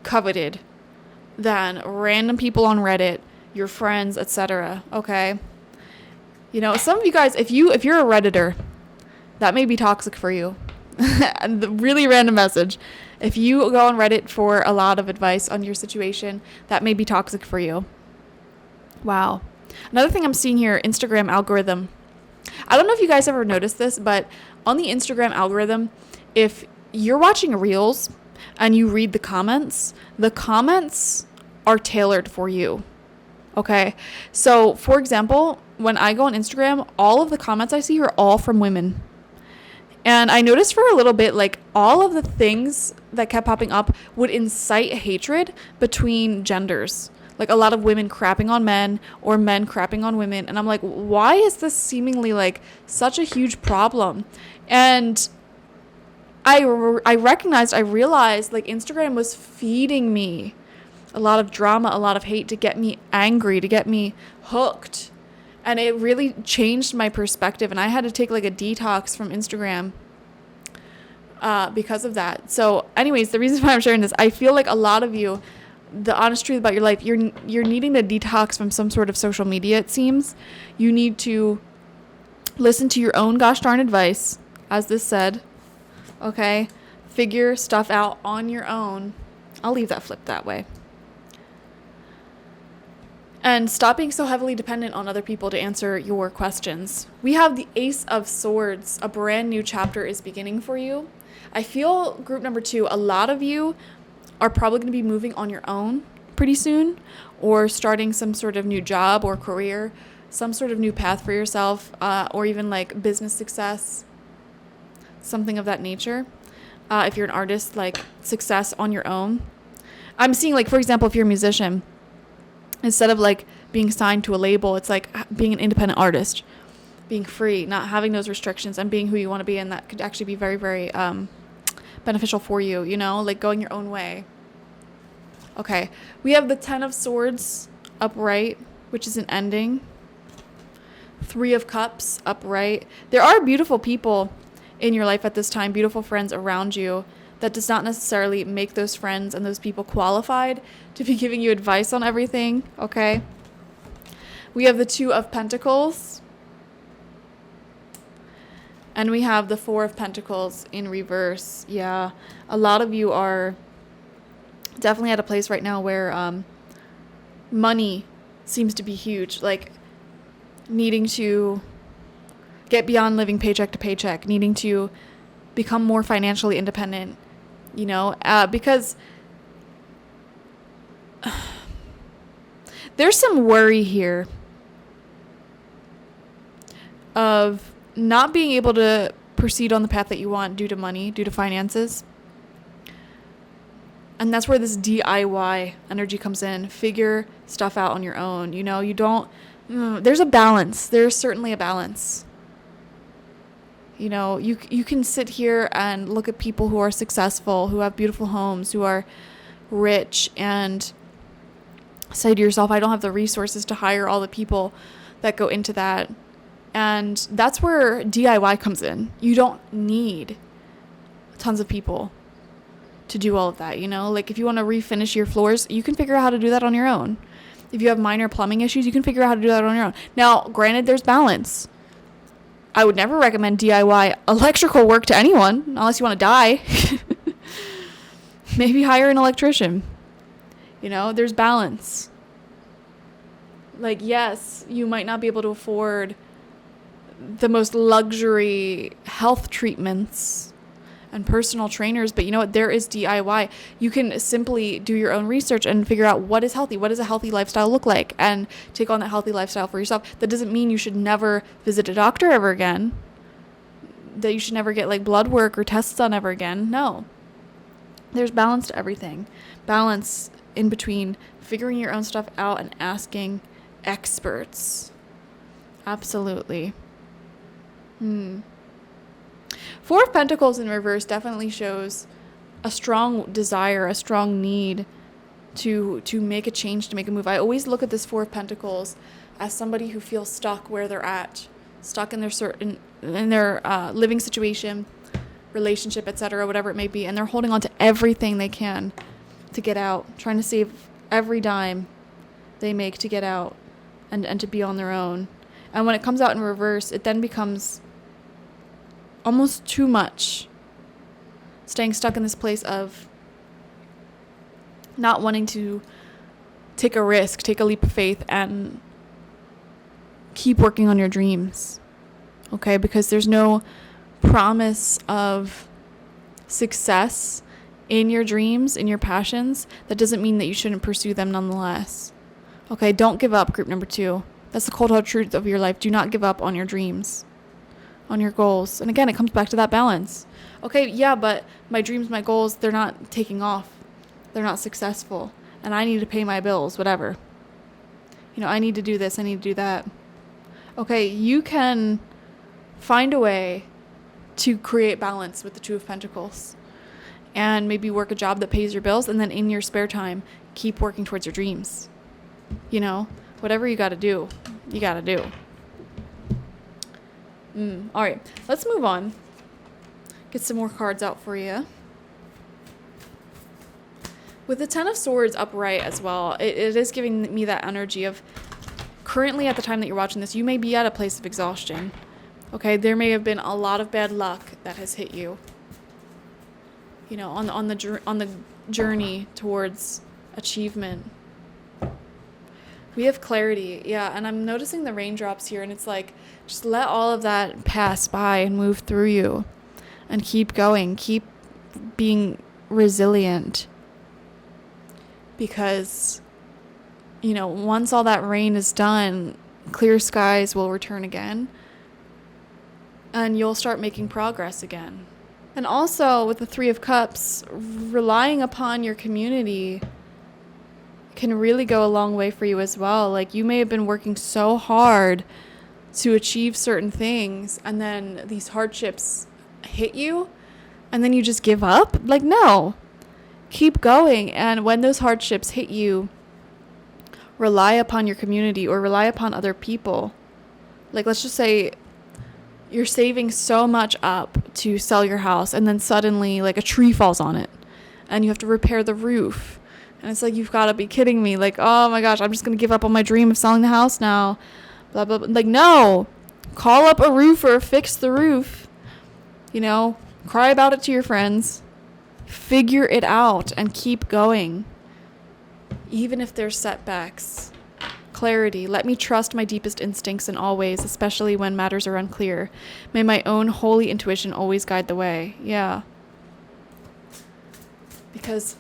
coveted than random people on Reddit, your friends, etc. Okay? You know, some of you guys, if you're a Redditor, that may be toxic for you. The really random message. If you go on Reddit for a lot of advice on your situation, that may be toxic for you. Wow. Another thing I'm seeing here, Instagram algorithm. I don't know if you guys ever noticed this, but on the Instagram algorithm, if you're watching Reels and you read the comments are tailored for you. Okay. So, for example, when I go on Instagram, all of the comments I see are all from women. And I noticed for a little bit, like, all of the things that kept popping up would incite hatred between genders. Like, a lot of women crapping on men or men crapping on women. And I'm like, why is this seemingly like such a huge problem? And I realized like Instagram was feeding me a lot of drama, a lot of hate to get me angry, to get me hooked. And it really changed my perspective. And I had to take like a detox from Instagram because of that. So anyways, the reason why I'm sharing this, I feel like a lot of you, the honest truth about your life, you're needing to detox from some sort of social media, it seems. You need to listen to your own gosh darn advice, as this said. Okay? Figure stuff out on your own. I'll leave that flipped that way. And stop being so heavily dependent on other people to answer your questions. We have the Ace of Swords. A brand new chapter is beginning for you. I feel group number 2, a lot of you are probably going to be moving on your own pretty soon, or starting some sort of new job or career, some sort of new path for yourself, or even like business success, something of that nature. If you're an artist, like success on your own. I'm seeing, like, for example, if you're a musician, instead of like being signed to a label, it's like being an independent artist, being free, not having those restrictions, and being who you want to be. And that could actually be very, very beneficial for you, you know, like going your own way. Okay, we have the 10 of Swords upright, which is an ending. 3 of Cups upright. There are beautiful people in your life at this time, beautiful friends around you. That does not necessarily make those friends and those people qualified to be giving you advice on everything, okay? We have the 2 of Pentacles. And we have the 4 of Pentacles in reverse. Yeah, a lot of you are definitely at a place right now where money seems to be huge. Like, needing to get beyond living paycheck to paycheck, needing to become more financially independent. You know, because there's some worry here of not being able to proceed on the path that you want due to money, due to finances. And that's where this DIY energy comes in. Figure stuff out on your own. You know, you don't, there's a balance. There's certainly a balance. You know, you can sit here and look at people who are successful, who have beautiful homes, who are rich, and say to yourself, I don't have the resources to hire all the people that go into that. And that's where DIY comes in. You don't need tons of people to do all of that, you know? Like, if you want to refinish your floors, you can figure out how to do that on your own. If you have minor plumbing issues, you can figure out how to do that on your own. Now, granted, there's balance. I would never recommend DIY electrical work to anyone unless you want to die. Maybe hire an electrician. You know, there's balance. Like, yes, you might not be able to afford the most luxury health treatments and personal trainers, but you know what? There is DIY. You can simply do your own research and figure out what is healthy. What does a healthy lifestyle look like? And take on that healthy lifestyle for yourself. That doesn't mean you should never visit a doctor ever again. That you should never get like blood work or tests done ever again. No. There's balance to everything. Balance in between figuring your own stuff out and asking experts. Absolutely. 4 of Pentacles in reverse definitely shows a strong desire, a strong need to make a change, to make a move. I always look at this 4 of Pentacles as somebody who feels stuck where they're at, stuck in their living situation, relationship, etc., whatever it may be, and they're holding on to everything they can to get out, trying to save every dime they make to get out and to be on their own. And when it comes out in reverse, it then becomes almost too much, staying stuck in this place of not wanting to take a risk, take a leap of faith, and keep working on your dreams. okay? Because there's no promise of success in your dreams, in your passions. That doesn't mean that you shouldn't pursue them nonetheless. Okay, don't give up, group number 2. That's the cold hard truth of your life. Do not give up on your dreams, on your goals. And again, it comes back to that balance. Okay, yeah, but my dreams, my goals, they're not taking off. They're not successful. And I need to pay my bills, whatever. I need to do this, I need to do that. Okay, you can find a way to create balance with the Two of Pentacles. And maybe work a job that pays your bills, and then in your spare time, keep working towards your dreams. Whatever you got to do, you got to do. All right, let's move on. Get some more cards out for you. With the Ten of Swords upright as well, it is giving me that energy of, currently at the time that you're watching this, you may be at a place of exhaustion. Okay, there may have been a lot of bad luck that has hit you. On the journey towards achievement. We have clarity, yeah, and I'm noticing the raindrops here, and it's like, just let all of that pass by and move through you, and keep going, keep being resilient, because, once all that rain is done, clear skies will return again, and you'll start making progress again. And also, with the Three of Cups, relying upon your community can really go a long way for you as well. Like, you may have been working so hard to achieve certain things, and then these hardships hit you, and then you just give up. Like, no. Keep going. And when those hardships hit you, rely upon your community or rely upon other people. Like, let's just say you're saving so much up to sell your house, and then suddenly, like, a tree falls on it, and you have to repair the roof. And it's like, you've got to be kidding me. Like, oh my gosh, I'm just going to give up on my dream of selling the house now. Blah, blah, blah. Like, no. Call up a roofer, fix the roof. Cry about it to your friends. Figure it out and keep going. Even if there's setbacks. Clarity. Let me trust my deepest instincts in all ways, especially when matters are unclear. May my own holy intuition always guide the way. Yeah. Because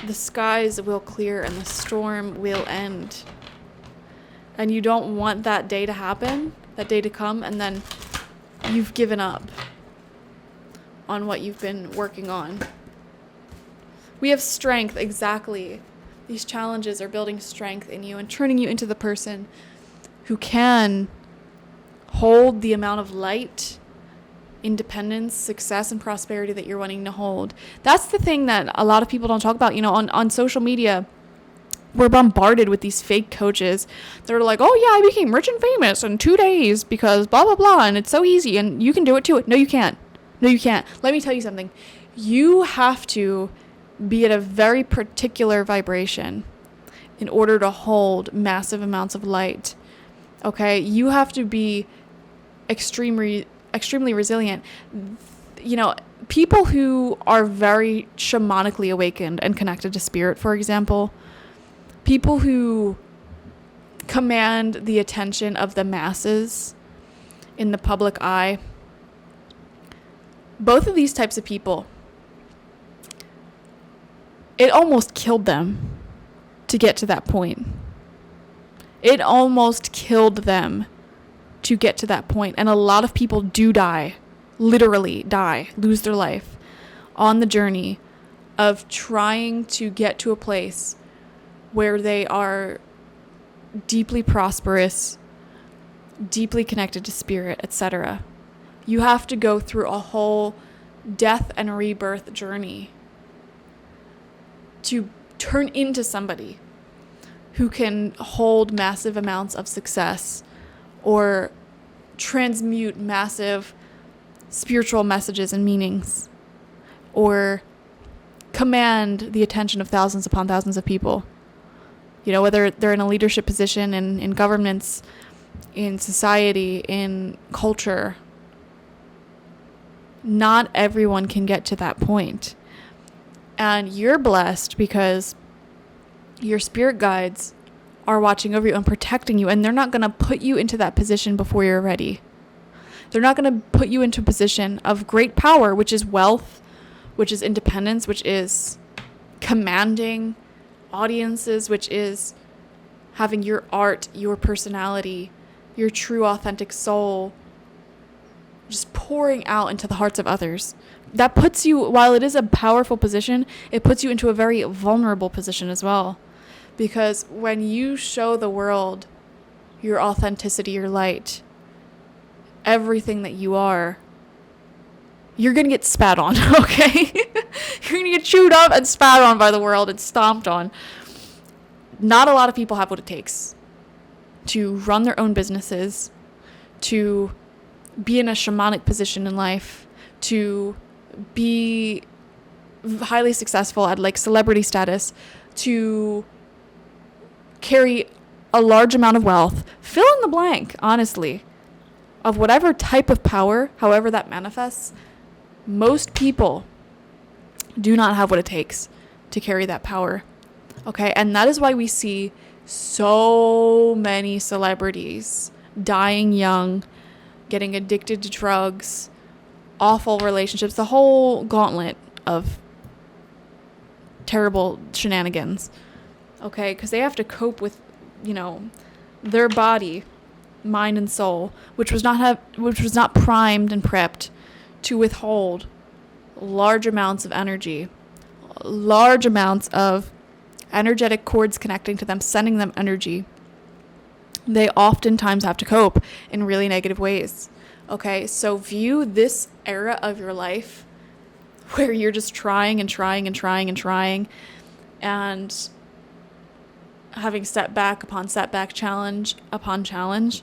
the skies will clear and the storm will end. And you don't want that day to happen, that day to come, and then you've given up on what you've been working on. We have strength, exactly. These challenges are building strength in you and turning you into the person who can hold the amount of light, independence, success, and prosperity that you're wanting to hold. That's the thing that a lot of people don't talk about. On social media, we're bombarded with these fake coaches that are like, oh yeah, I became rich and famous in 2 days because blah, blah, blah, and it's so easy, and you can do it too. No, you can't. No, you can't. Let me tell you something. You have to be at a very particular vibration in order to hold massive amounts of light. Okay? You have to be extremely resilient. People who are very shamanically awakened and connected to spirit, for example, people who command the attention of the masses in the public eye, both of these types of people, it almost killed them to get to that point. It almost killed them to get to that point. And a lot of people do die, literally die, lose their life on the journey of trying to get to a place where they are deeply prosperous, deeply connected to spirit, etc. You have to go through a whole death and rebirth journey to turn into somebody who can hold massive amounts of success or transmute massive spiritual messages and meanings or command the attention of thousands upon thousands of people. Whether they're in a leadership position in governments, in society, in culture. Not everyone can get to that point. And you're blessed because your spirit guides are watching over you and protecting you, and they're not going to put you into that position before you're ready. They're not going to put you into a position of great power, which is wealth, which is independence, which is commanding audiences, which is having your art, your personality, your true authentic soul just pouring out into the hearts of others. That puts you, while it is a powerful position, it puts you into a very vulnerable position as well. Because when you show the world your authenticity, your light, everything that you are, you're going to get spat on, okay? You're going to get chewed up and spat on by the world and stomped on. Not a lot of people have what it takes to run their own businesses, to be in a shamanic position in life, to be highly successful at like celebrity status, to carry a large amount of wealth, fill in the blank, honestly, of whatever type of power, however that manifests. Most people do not have what it takes to carry that power. Okay, and that is why we see so many celebrities dying young, getting addicted to drugs, awful relationships, the whole gauntlet of terrible shenanigans. Okay, because they have to cope with, their body, mind and soul, which was not primed and prepped to withhold large amounts of energy, large amounts of energetic cords connecting to them, sending them energy. They oftentimes have to cope in really negative ways. Okay, so view this era of your life where you're just trying and trying and trying and trying and having setback upon setback, challenge upon challenge,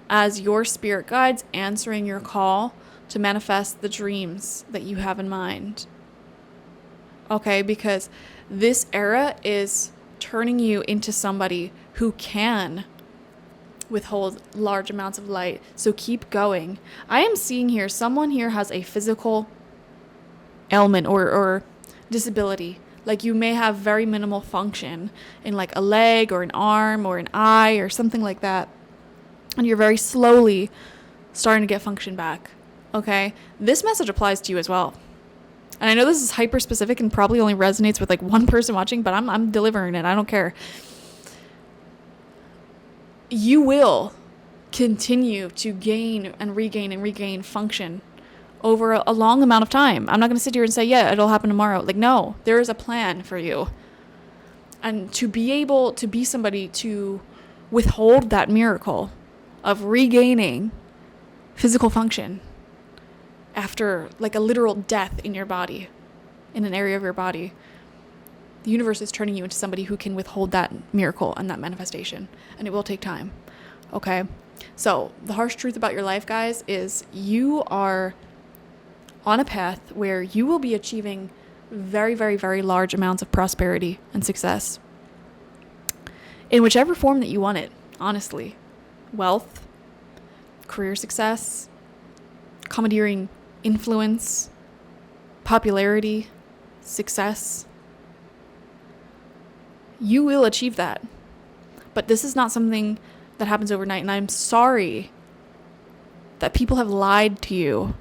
as your spirit guides answering your call to manifest the dreams that you have in mind. Okay, because this era is turning you into somebody who can withhold large amounts of light. So keep going. I am seeing here, someone here has a physical ailment or disability. Like you may have very minimal function in like a leg or an arm or an eye or something like that. And you're very slowly starting to get function back. Okay? This message applies to you as well. And I know this is hyper specific and probably only resonates with like one person watching, but I'm delivering it. I don't care. You will continue to gain and regain function over a long amount of time. I'm not going to sit here and say, yeah, it'll happen tomorrow. Like, no, there is a plan for you. And to be able to be somebody to withhold that miracle of regaining physical function after like a literal death in your body, in an area of your body, the universe is turning you into somebody who can withhold that miracle and that manifestation. And it will take time. Okay? So the harsh truth about your life, guys, is you are on a path where you will be achieving very, very, very large amounts of prosperity and success in whichever form that you want it, honestly. Wealth, career success, commandeering influence, popularity, success. You will achieve that. But this is not something that happens overnight. And I'm sorry that people have lied to you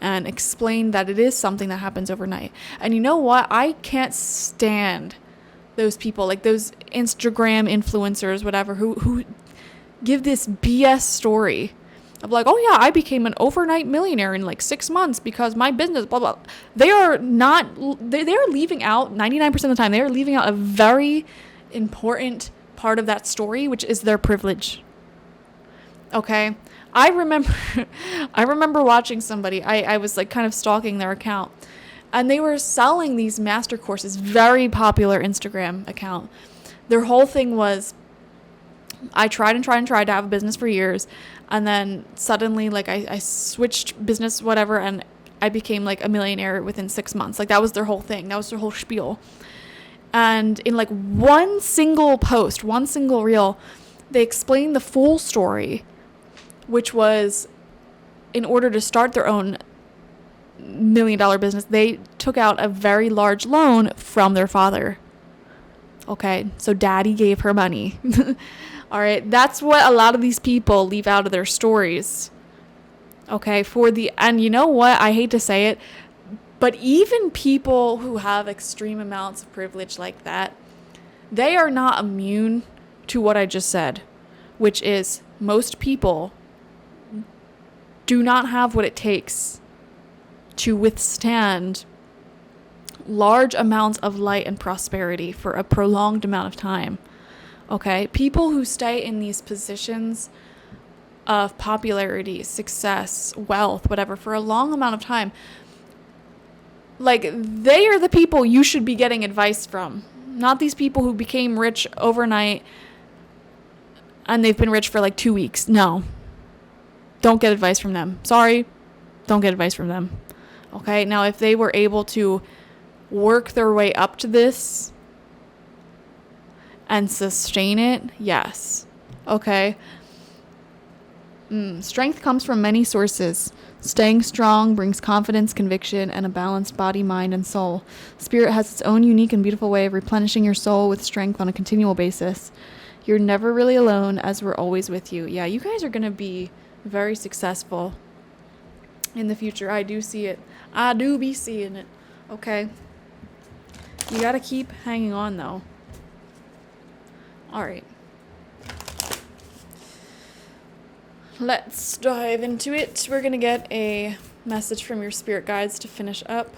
and explained that it is something that happens overnight. And you know what? I can't stand those people, like those Instagram influencers, whatever, who give this BS story of like, oh yeah, I became an overnight millionaire in like 6 months because my business, blah, blah. They are leaving out, 99% of the time, they are leaving out a very important part of that story, which is their privilege. Okay? I remember watching somebody, I was like kind of stalking their account, and they were selling these master courses, very popular Instagram account. Their whole thing was, I tried to have a business for years, and then suddenly like I switched business, whatever, and I became like a millionaire within 6 months. Like that was their whole thing. That was their whole spiel. And in like one single post, one single reel, they explained the full story, which was in order to start their own $1 million business, they took out a very large loan from their father. Okay, so daddy gave her money. All right, that's what a lot of these people leave out of their stories. Okay, and you know what? I hate to say it, but even people who have extreme amounts of privilege like that, they are not immune to what I just said, which is most people do not have what it takes to withstand large amounts of light and prosperity for a prolonged amount of time. Okay? People who stay in these positions of popularity, success, wealth, whatever, for a long amount of time, like, they are the people you should be getting advice from, not these people who became rich overnight and they've been rich for like 2 weeks. No. Don't get advice from them. Sorry. Don't get advice from them. Okay? Now, if they were able to work their way up to this and sustain it, yes. Okay? Strength comes from many sources. Staying strong brings confidence, conviction, and a balanced body, mind, and soul. Spirit has its own unique and beautiful way of replenishing your soul with strength on a continual basis. You're never really alone, as we're always with you. Yeah, you guys are going to be very successful in the future. I do see it. I do be seeing it. Okay. You got to keep hanging on, though. All right. Let's dive into it. We're going to get a message from your spirit guides to finish up.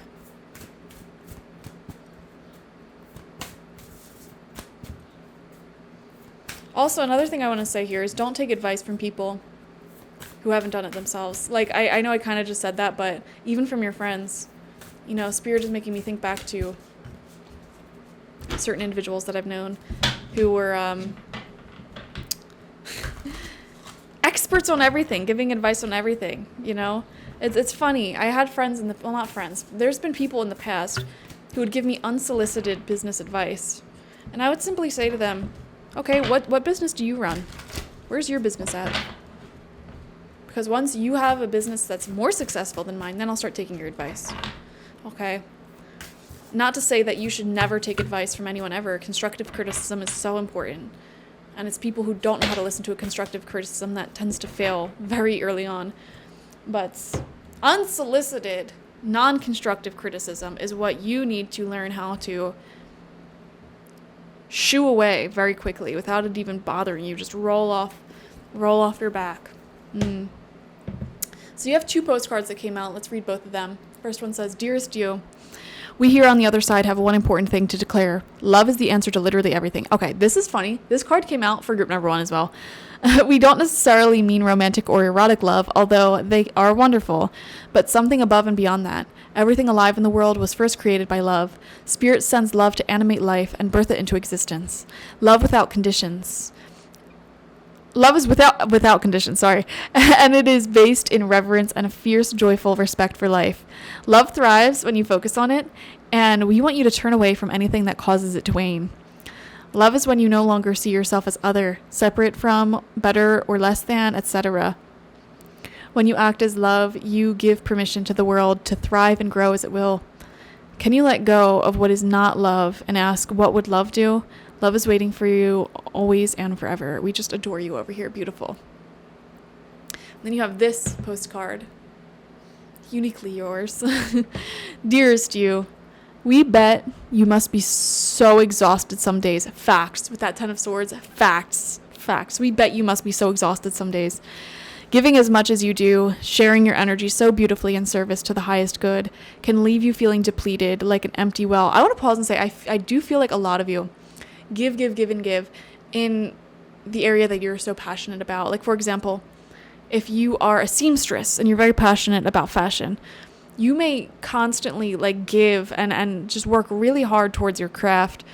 Also, another thing I want to say here is don't take advice from people who haven't done it themselves. Like, I know I kind of just said that, but even from your friends, you know, spirit is making me think back to certain individuals that I've known who were experts on everything, giving advice on everything, you know? It's funny. I had friends not friends. There's been people in the past who would give me unsolicited business advice. And I would simply say to them, okay, what business do you run? Where's your business at? Because once you have a business that's more successful than mine, then I'll start taking your advice. Okay? Not to say that you should never take advice from anyone ever. Constructive criticism is so important. And it's people who don't know how to listen to a constructive criticism that tends to fail very early on. But unsolicited, non-constructive criticism is what you need to learn how to shoo away very quickly without it even bothering you. Just roll off your back. So you have 2 postcards that came out. Let's read both of them. First one says, Dearest you, we here on the other side have one important thing to declare. Love is the answer to literally everything. Okay, this is funny. This card came out for group number 1 as well. We don't necessarily mean romantic or erotic love, although they are wonderful, but something above and beyond that. Everything alive in the world was first created by love. Spirit sends love to animate life and birth it into existence. Love without conditions. Love is without conditions, sorry. And it is based in reverence and a fierce, joyful respect for life. Love thrives when you focus on it, and we want you to turn away from anything that causes it to wane. Love is when you no longer see yourself as other, separate from, better or less than, etc. When you act as love, you give permission to the world to thrive and grow as it will. Can you let go of what is not love and ask, what would love do? Love is waiting for you always and forever. We just adore you over here. Beautiful. Then you have this postcard. Uniquely yours. Dearest you, we bet you must be so exhausted some days. Facts. With that 10 of swords. Facts. We bet you must be so exhausted some days. Giving as much as you do, sharing your energy so beautifully in service to the highest good, can leave you feeling depleted like an empty well. I want to pause and say, I do feel like a lot of you give in the area that you're so passionate about. Like, for example, if you are a seamstress and you're very passionate about fashion, you may constantly like give and just work really hard towards your craft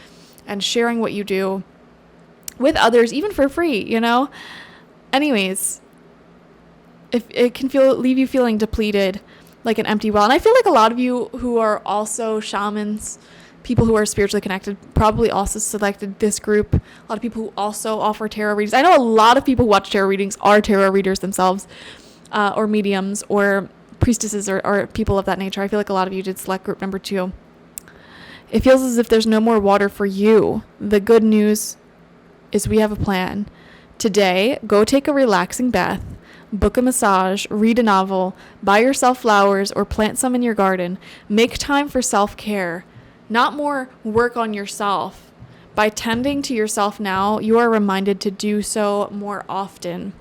and sharing what you do with others, even for free, you know? Anyways, if it can leave you feeling depleted like an empty well. And I feel like a lot of you who are also shamans, people who are spiritually connected, probably also selected this group. A lot of people who also offer tarot readings. I know a lot of people who watch tarot readings are tarot readers themselves, or mediums, or priestesses, or people of that nature. I feel like a lot of you did select group number 2. It feels as if there's no more water for you. The good news is we have a plan. Today, go take a relaxing bath. book a massage, read a novel, buy yourself flowers, or plant some in your garden. Make time for self-care, not more work on yourself. By tending to yourself now, you are reminded to do so more often.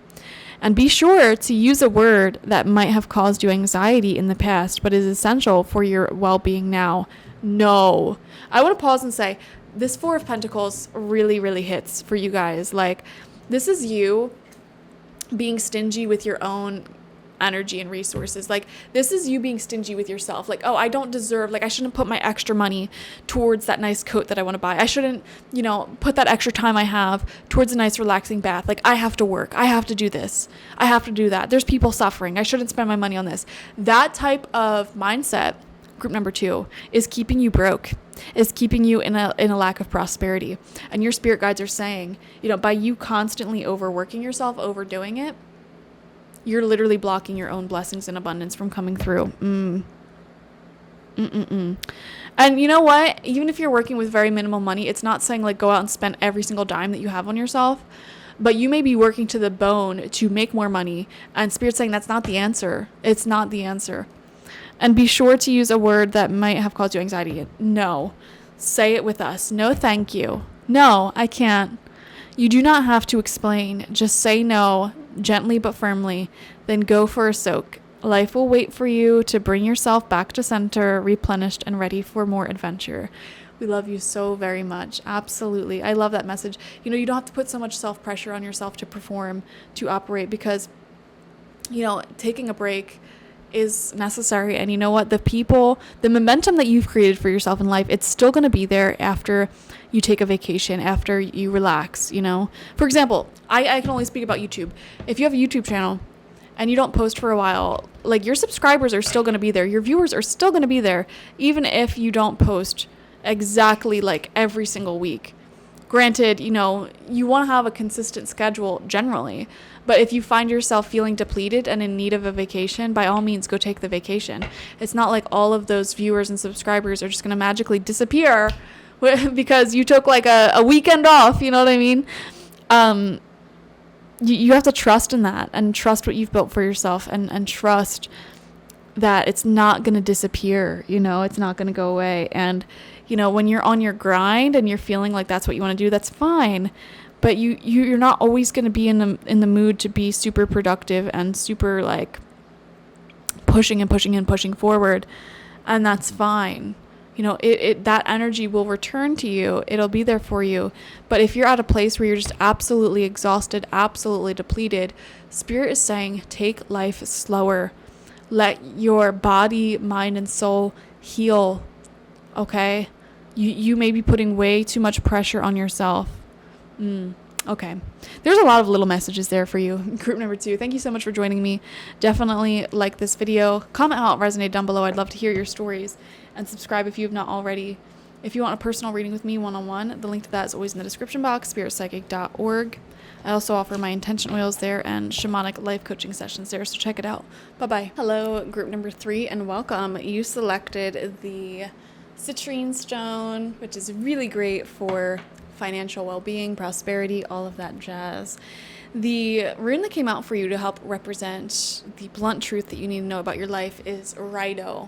And be sure to use a word that might have caused you anxiety in the past, but is essential for your well-being now. No. I want to pause and say, this Four of Pentacles really, really hits for you guys. Like, this is you being stingy with your own energy and resources. Like, this is you being stingy with yourself. Like, oh, I don't deserve, like, I shouldn't put my extra money towards that nice coat that I want to buy. I shouldn't, put that extra time I have towards a nice relaxing bath. Like, I have to work. I have to do this. I have to do that. There's people suffering. I shouldn't spend my money on this. That type of mindset, group number 2, is keeping you broke, is keeping you in a lack of prosperity. And your spirit guides are saying, by you constantly overworking yourself, overdoing it, you're literally blocking your own blessings and abundance from coming through. And you know what? Even if you're working with very minimal money, it's not saying like go out and spend every single dime that you have on yourself, but you may be working to the bone to make more money. And Spirit's saying that's not the answer. It's not the answer. And be sure to use a word that might have caused you anxiety. No. Say it with us. No, thank you. No, I can't. You do not have to explain. Just say no, gently but firmly, then go for a soak. Life will wait for you to bring yourself back to center, replenished and ready for more adventure. We love you so very much. Absolutely. I love that message. You don't have to put so much self-pressure on yourself to perform, to operate, because, taking a break is necessary. And you know what? The momentum that you've created for yourself in life, it's still going to be there after you take a vacation, after you relax, For example, I can only speak about YouTube. If you have a YouTube channel and you don't post for a while, like, your subscribers are still going to be there. Your viewers are still going to be there, even if you don't post exactly like every single week. Granted, you want to have a consistent schedule generally, but if you find yourself feeling depleted and in need of a vacation, by all means, go take the vacation. It's not like all of those viewers and subscribers are just going to magically disappear because you took like a weekend off, you know what I mean? You have to trust in that and trust what you've built for yourself and trust that it's not going to disappear, it's not going to go away. And, when you're on your grind and you're feeling like that's what you want to do, that's fine. But you're not always going to be in the mood to be super productive and super like pushing and pushing and pushing forward. And that's fine. That energy will return to you. It'll be there for you. But if you're at a place where you're just absolutely exhausted, absolutely depleted, Spirit is saying, take life slower. Let your body, mind, and soul heal. Okay? You may be putting way too much pressure on yourself. Okay. There's a lot of little messages there for you. Group number 2, thank you so much for joining me. Definitely like this video. Comment how it resonated down below. I'd love to hear your stories. And subscribe if you have not already. If you want a personal reading with me one-on-one, the link to that is always in the description box, spiritpsychic.org. I also offer my intention oils there and shamanic life coaching sessions there, so check it out. Bye-bye. Hello, group number 3, and welcome. You selected the Citrine stone, which is really great for financial well-being, prosperity, all of that jazz. The rune that came out for you to help represent the blunt truth that you need to know about your life is Rido.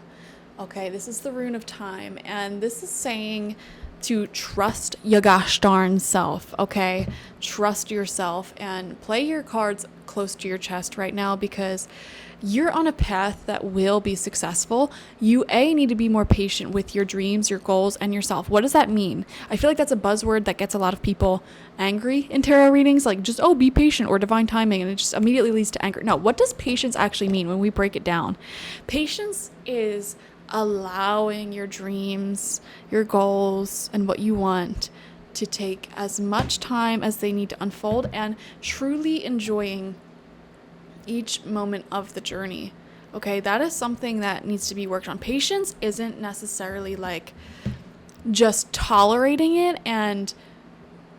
Okay, this is the rune of time, and this is saying to trust your gosh darn self, okay? Trust yourself and play your cards close to your chest right now, because you're on a path that will be successful. You need to be more patient with your dreams, your goals, and yourself. What does that mean? I feel like that's a buzzword that gets a lot of people angry in tarot readings, like just, be patient or divine timing, and it just immediately leads to anger. No, what does patience actually mean when we break it down? Patience is allowing your dreams, your goals, and what you want to take as much time as they need to unfold, and truly enjoying each moment of the journey. Okay, that is something that needs to be worked on. Patience isn't necessarily like just tolerating it and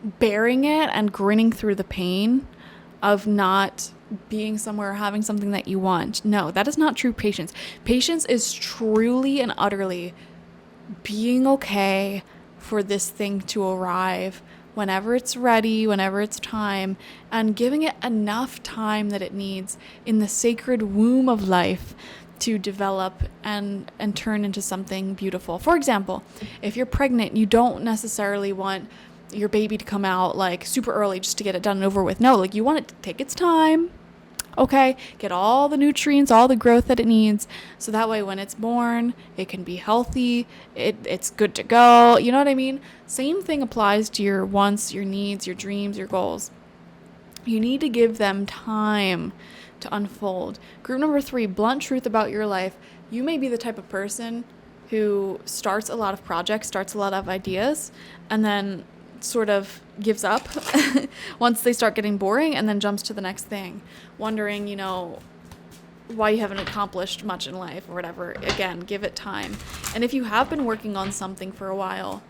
bearing it and grinning through the pain of not being somewhere or having something that you want. No, that is not true patience. Patience is truly and utterly being okay for this thing to arrive whenever it's ready, whenever it's time, and giving it enough time that it needs in the sacred womb of life to develop and turn into something beautiful. For example, if you're pregnant, you don't necessarily want your baby to come out like super early just to get it done and over with. No, like you want it to take its time. Okay, get all the nutrients, all the growth that it needs, so that way when it's born, it can be healthy, it's good to go, you know what I mean? Same thing applies to your wants, your needs, your dreams, your goals. You need to give them time to unfold. Group number 3, blunt truth about your life. You may be the type of person who starts a lot of projects, starts a lot of ideas, and then sort of gives up once they start getting boring, and then jumps to the next thing, wondering, why you haven't accomplished much in life or whatever. Again, give it time. And if you have been working on something for a while,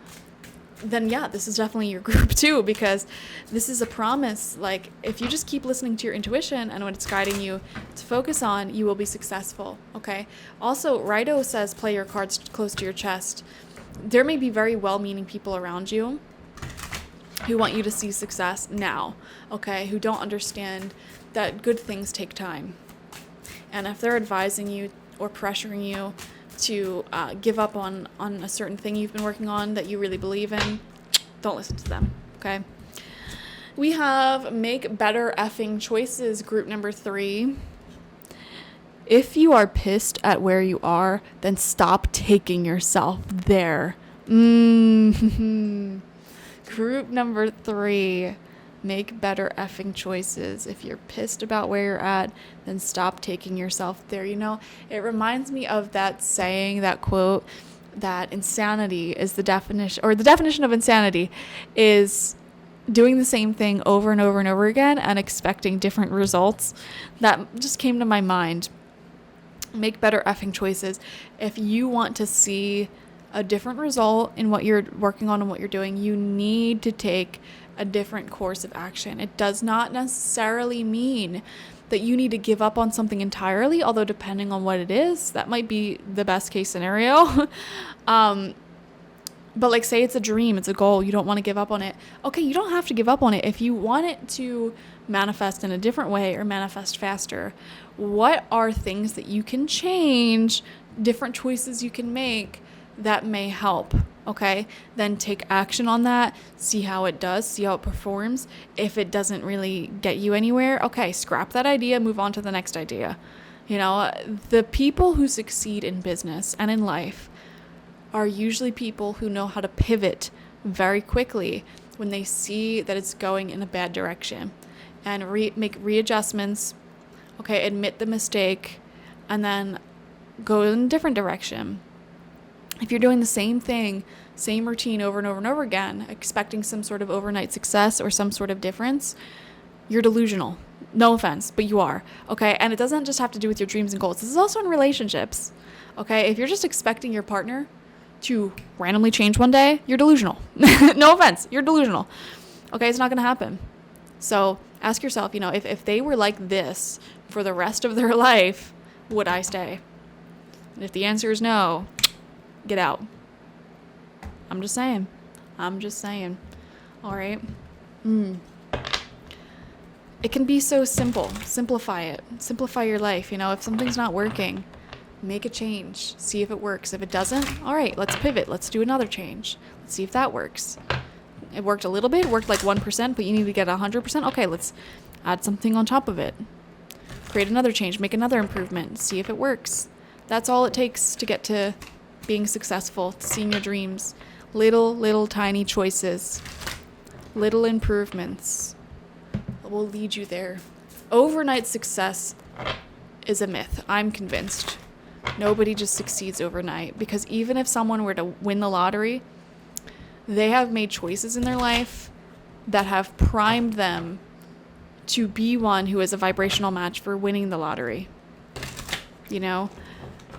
then yeah, this is definitely your group too, because this is a promise. Like, if you just keep listening to your intuition and what it's guiding you to focus on, you will be successful. Okay. Also, Rido says play your cards close to your chest. There may be very well-meaning people around you who want you to see success now, okay, who don't understand that good things take time. And if they're advising you or pressuring you to give up on a certain thing you've been working on that you really believe in, don't listen to them, okay? We have make better effing choices, group number 3. If you are pissed at where you are, then stop taking yourself there. Group number 3, make better effing choices. If you're pissed about where you're at, then stop taking yourself there. It reminds me of that saying, that quote, that insanity is the definition of insanity is doing the same thing over and over and over again and expecting different results. That just came to my mind. Make better effing choices. If you want to see a different result in what you're working on and what you're doing, you need to take a different course of action. It does not necessarily mean that you need to give up on something entirely, although depending on what it is, that might be the best case scenario. But like, say it's a dream, it's a goal, you don't want to give up on it. Okay, you don't have to give up on it. If you want it to manifest in a different way or manifest faster, what are things that you can change, different choices you can make that may help? Okay, then take action on that, see how it does, see how it performs. If it doesn't really get you anywhere, okay, scrap that idea, move on to the next idea. The people who succeed in business and in life are usually people who know how to pivot very quickly when they see that it's going in a bad direction and make readjustments, okay, admit the mistake, and then go in a different direction. If you're doing the same thing, same routine over and over and over again, expecting some sort of overnight success or some sort of difference, you're delusional. No offense, but you are, okay? And it doesn't just have to do with your dreams and goals. This is also in relationships, okay? If you're just expecting your partner to randomly change one day, you're delusional. No offense, you're delusional, okay? It's not going to happen. So ask yourself, if they were like this for the rest of their life, would I stay? And if the answer is no, get out. I'm just saying. All right. It can be so simple. Simplify it. Simplify your life. If something's not working, make a change. See if it works. If it doesn't, all right, let's pivot. Let's do another change. Let's see if that works. It worked a little bit. It worked like 1%, but you need to get 100%. Okay, let's add something on top of it. Create another change. Make another improvement. See if it works. That's all it takes to get to being successful, seeing your dreams. Little tiny choices, little improvements will lead you there. Overnight success is a myth. I'm convinced. Nobody just succeeds overnight, because even if someone were to win the lottery, they have made choices in their life that have primed them to be one who is a vibrational match for winning the lottery.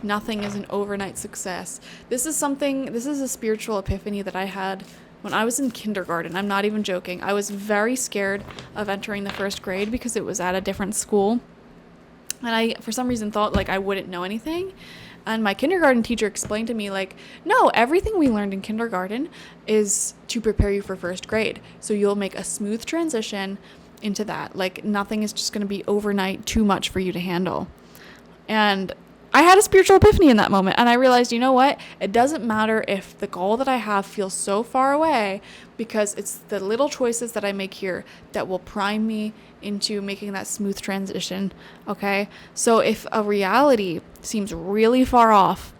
Nothing is an overnight success. This is a spiritual epiphany that I had when I was in kindergarten. I'm not even joking. I was very scared of entering the first grade because it was at a different school. And I, for some reason, thought like I wouldn't know anything. And my kindergarten teacher explained to me, like, no, everything we learned in kindergarten is to prepare you for first grade. So you'll make a smooth transition into that. Like, nothing is just going to be overnight too much for you to handle. And I had a spiritual epiphany in that moment, and I realized, you know what? It doesn't matter if the goal that I have feels so far away, because it's the little choices that I make here that will prime me into making that smooth transition, okay? So if a reality seems really far off,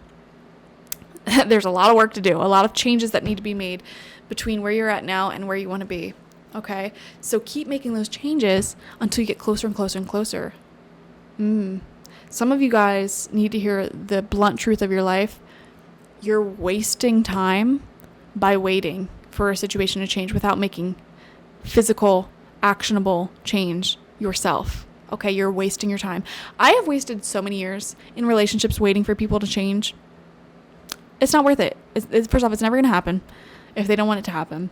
there's a lot of work to do, a lot of changes that need to be made between where you're at now and where you want to be, okay? So keep making those changes until you get closer and closer and closer. Some of you guys need to hear the blunt truth of your life. You're wasting time by waiting for a situation to change without making physical, actionable change yourself. Okay, you're wasting your time. I have wasted so many years in relationships waiting for people to change. It's not worth it. First off, it's never going to happen if they don't want it to happen.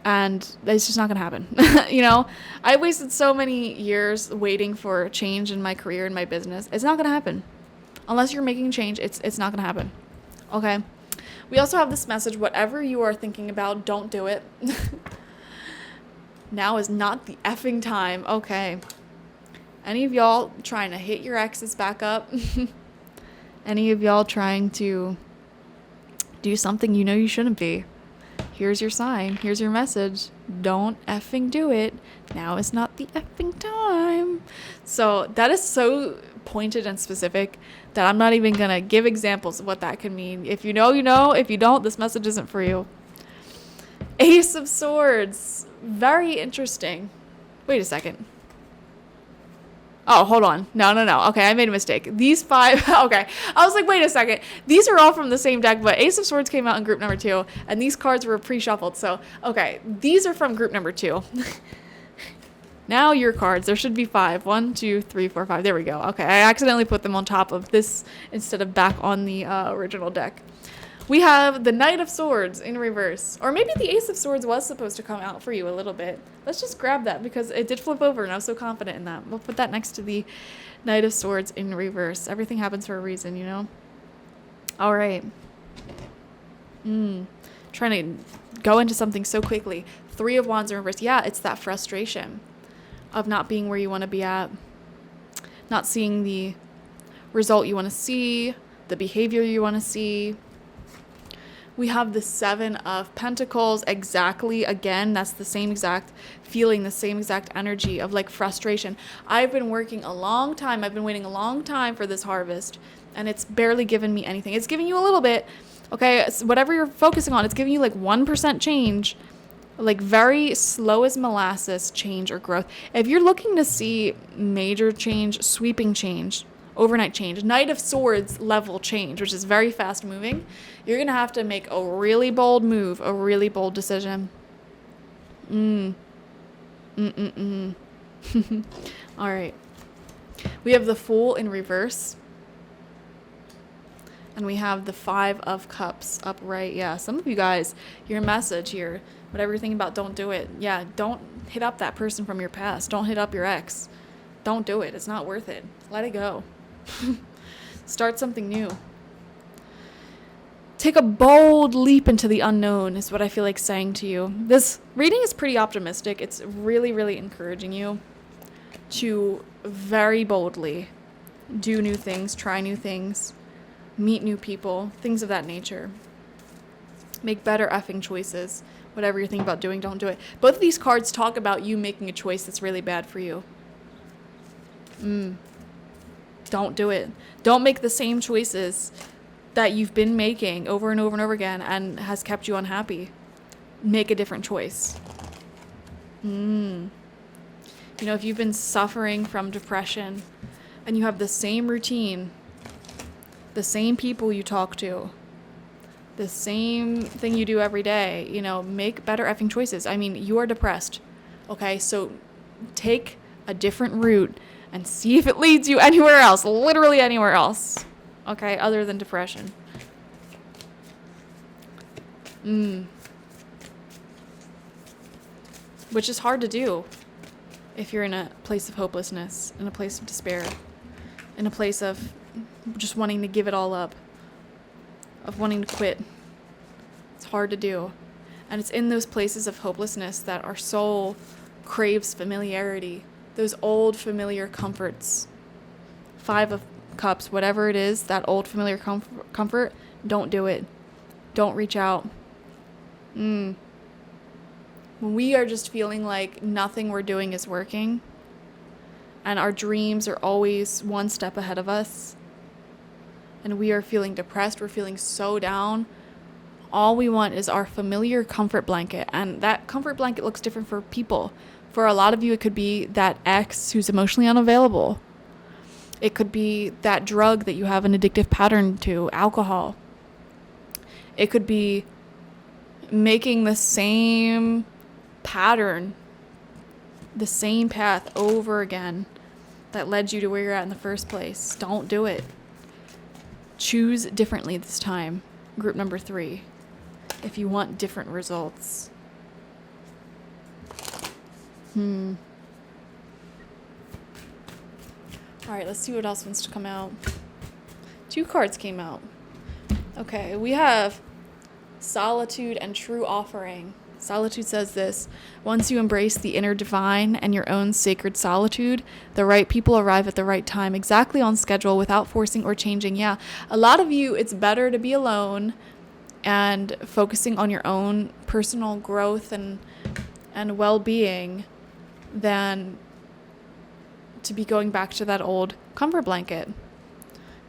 And it's just not going to happen. You know, I wasted so many years waiting for change in my career and my business. It's not going to happen. Unless you're making change, it's not going to happen. Okay. We also have this message: whatever you are thinking about, don't do it. Now is not the effing time. Okay. Any of y'all trying to hit your exes back up? Any of y'all trying to do something you know you shouldn't be? Here's your sign. Here's your message. Don't effing do it. Now is not the effing time. So that is so pointed and specific that I'm not even going to give examples of what that could mean. If you know, you know. If you don't, this message isn't for you. Ace of Swords. Very interesting. Wait a second. Oh, hold on. No. Okay, I made a mistake. These 5, okay. I was like, wait a second. These are all from the same deck, but Ace of Swords came out in group number 2, and these cards were pre-shuffled. So, okay, these are from group number 2. Now your cards. There should be 5. 1, 2, 3, 4, 5. There we go. Okay, I accidentally put them on top of this instead of back on the original deck. We have the Knight of Swords in reverse. Or maybe the Ace of Swords was supposed to come out for you a little bit. Let's just grab that because it did flip over and I was so confident in that. We'll put that next to the Knight of Swords in reverse. Everything happens for a reason, you know? All right. Trying to go into something so quickly. 3 of Wands in reverse. Yeah, it's that frustration of not being where you want to be at. Not seeing the result you want to see. The behavior you want to see. We have the 7 of Pentacles. Exactly. Again, that's the same exact feeling, the same exact energy of like frustration. I've been working a long time. I've been waiting a long time for this harvest, and it's barely given me anything. It's giving you a little bit. Okay. It's whatever you're focusing on, it's giving you like 1% change, like very slow as molasses change or growth. If you're looking to see major change, sweeping change, overnight change, Knight of Swords level change, which is very fast moving, you're going to have to make a really bold move, a really bold decision. All right. We have the Fool in reverse. And we have the 5 of Cups upright. Yeah, some of you guys, your message here, whatever you're thinking about, don't do it. Yeah, don't hit up that person from your past. Don't hit up your ex. Don't do it. It's not worth it. Let it go. Start something new. Take a bold leap into the unknown is what I feel like saying to you. This reading is pretty optimistic. It's really, really encouraging you to very boldly do new things, try new things, meet new people, things of that nature. Make better effing choices. Whatever you're thinking about doing, don't do it. Both of these cards talk about you making a choice that's really bad for you. Don't do it. Don't make the same choices that you've been making over and over and over again and has kept you unhappy. Make a different choice. You know, if you've been suffering from depression and you have the same routine, the same people you talk to, the same thing you do every day, you know, make better effing choices. I mean, you are depressed. Okay, so take a different route and see if it leads you anywhere else, literally anywhere else, okay, other than depression. Which is hard to do if you're in a place of hopelessness, in a place of despair, in a place of just wanting to give it all up, of wanting to quit. It's hard to do. And it's in those places of hopelessness that our soul craves familiarity, those old familiar comforts. 5 of Cups, whatever it is, that old familiar comfort, don't do it. Don't reach out. When we are just feeling like nothing we're doing is working, and our dreams are always one step ahead of us, and we are feeling depressed, we're feeling so down, all we want is our familiar comfort blanket. And that comfort blanket looks different for people. For a lot of you, it could be that ex who's emotionally unavailable. It could be that drug that you have an addictive pattern to, alcohol. It could be making the same pattern, the same path over again that led you to where you're at in the first place. Don't do it. Choose differently this time. Group number 3, if you want different results. All right, let's see what else wants to come out. 2 cards came out. Okay, we have Solitude and True Offering. Solitude says this: once you embrace the inner divine and your own sacred solitude, the right people arrive at the right time, exactly on schedule, without forcing or changing. Yeah, a lot of you, it's better to be alone and focusing on your own personal growth and well-being than to be going back to that old comfort blanket.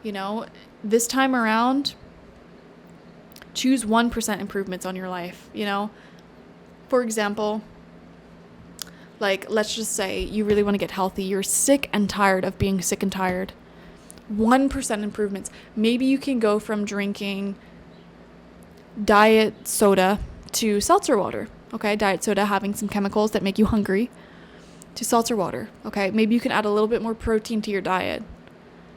You know, this time around, choose 1% improvements on your life. You know, for example, like, let's just say you really want to get healthy. You're sick and tired of being sick and tired. 1% improvements. Maybe you can go from drinking diet soda to seltzer water. Okay, diet soda having some chemicals that make you hungry, to seltzer water. Okay, maybe you can add a little bit more protein to your diet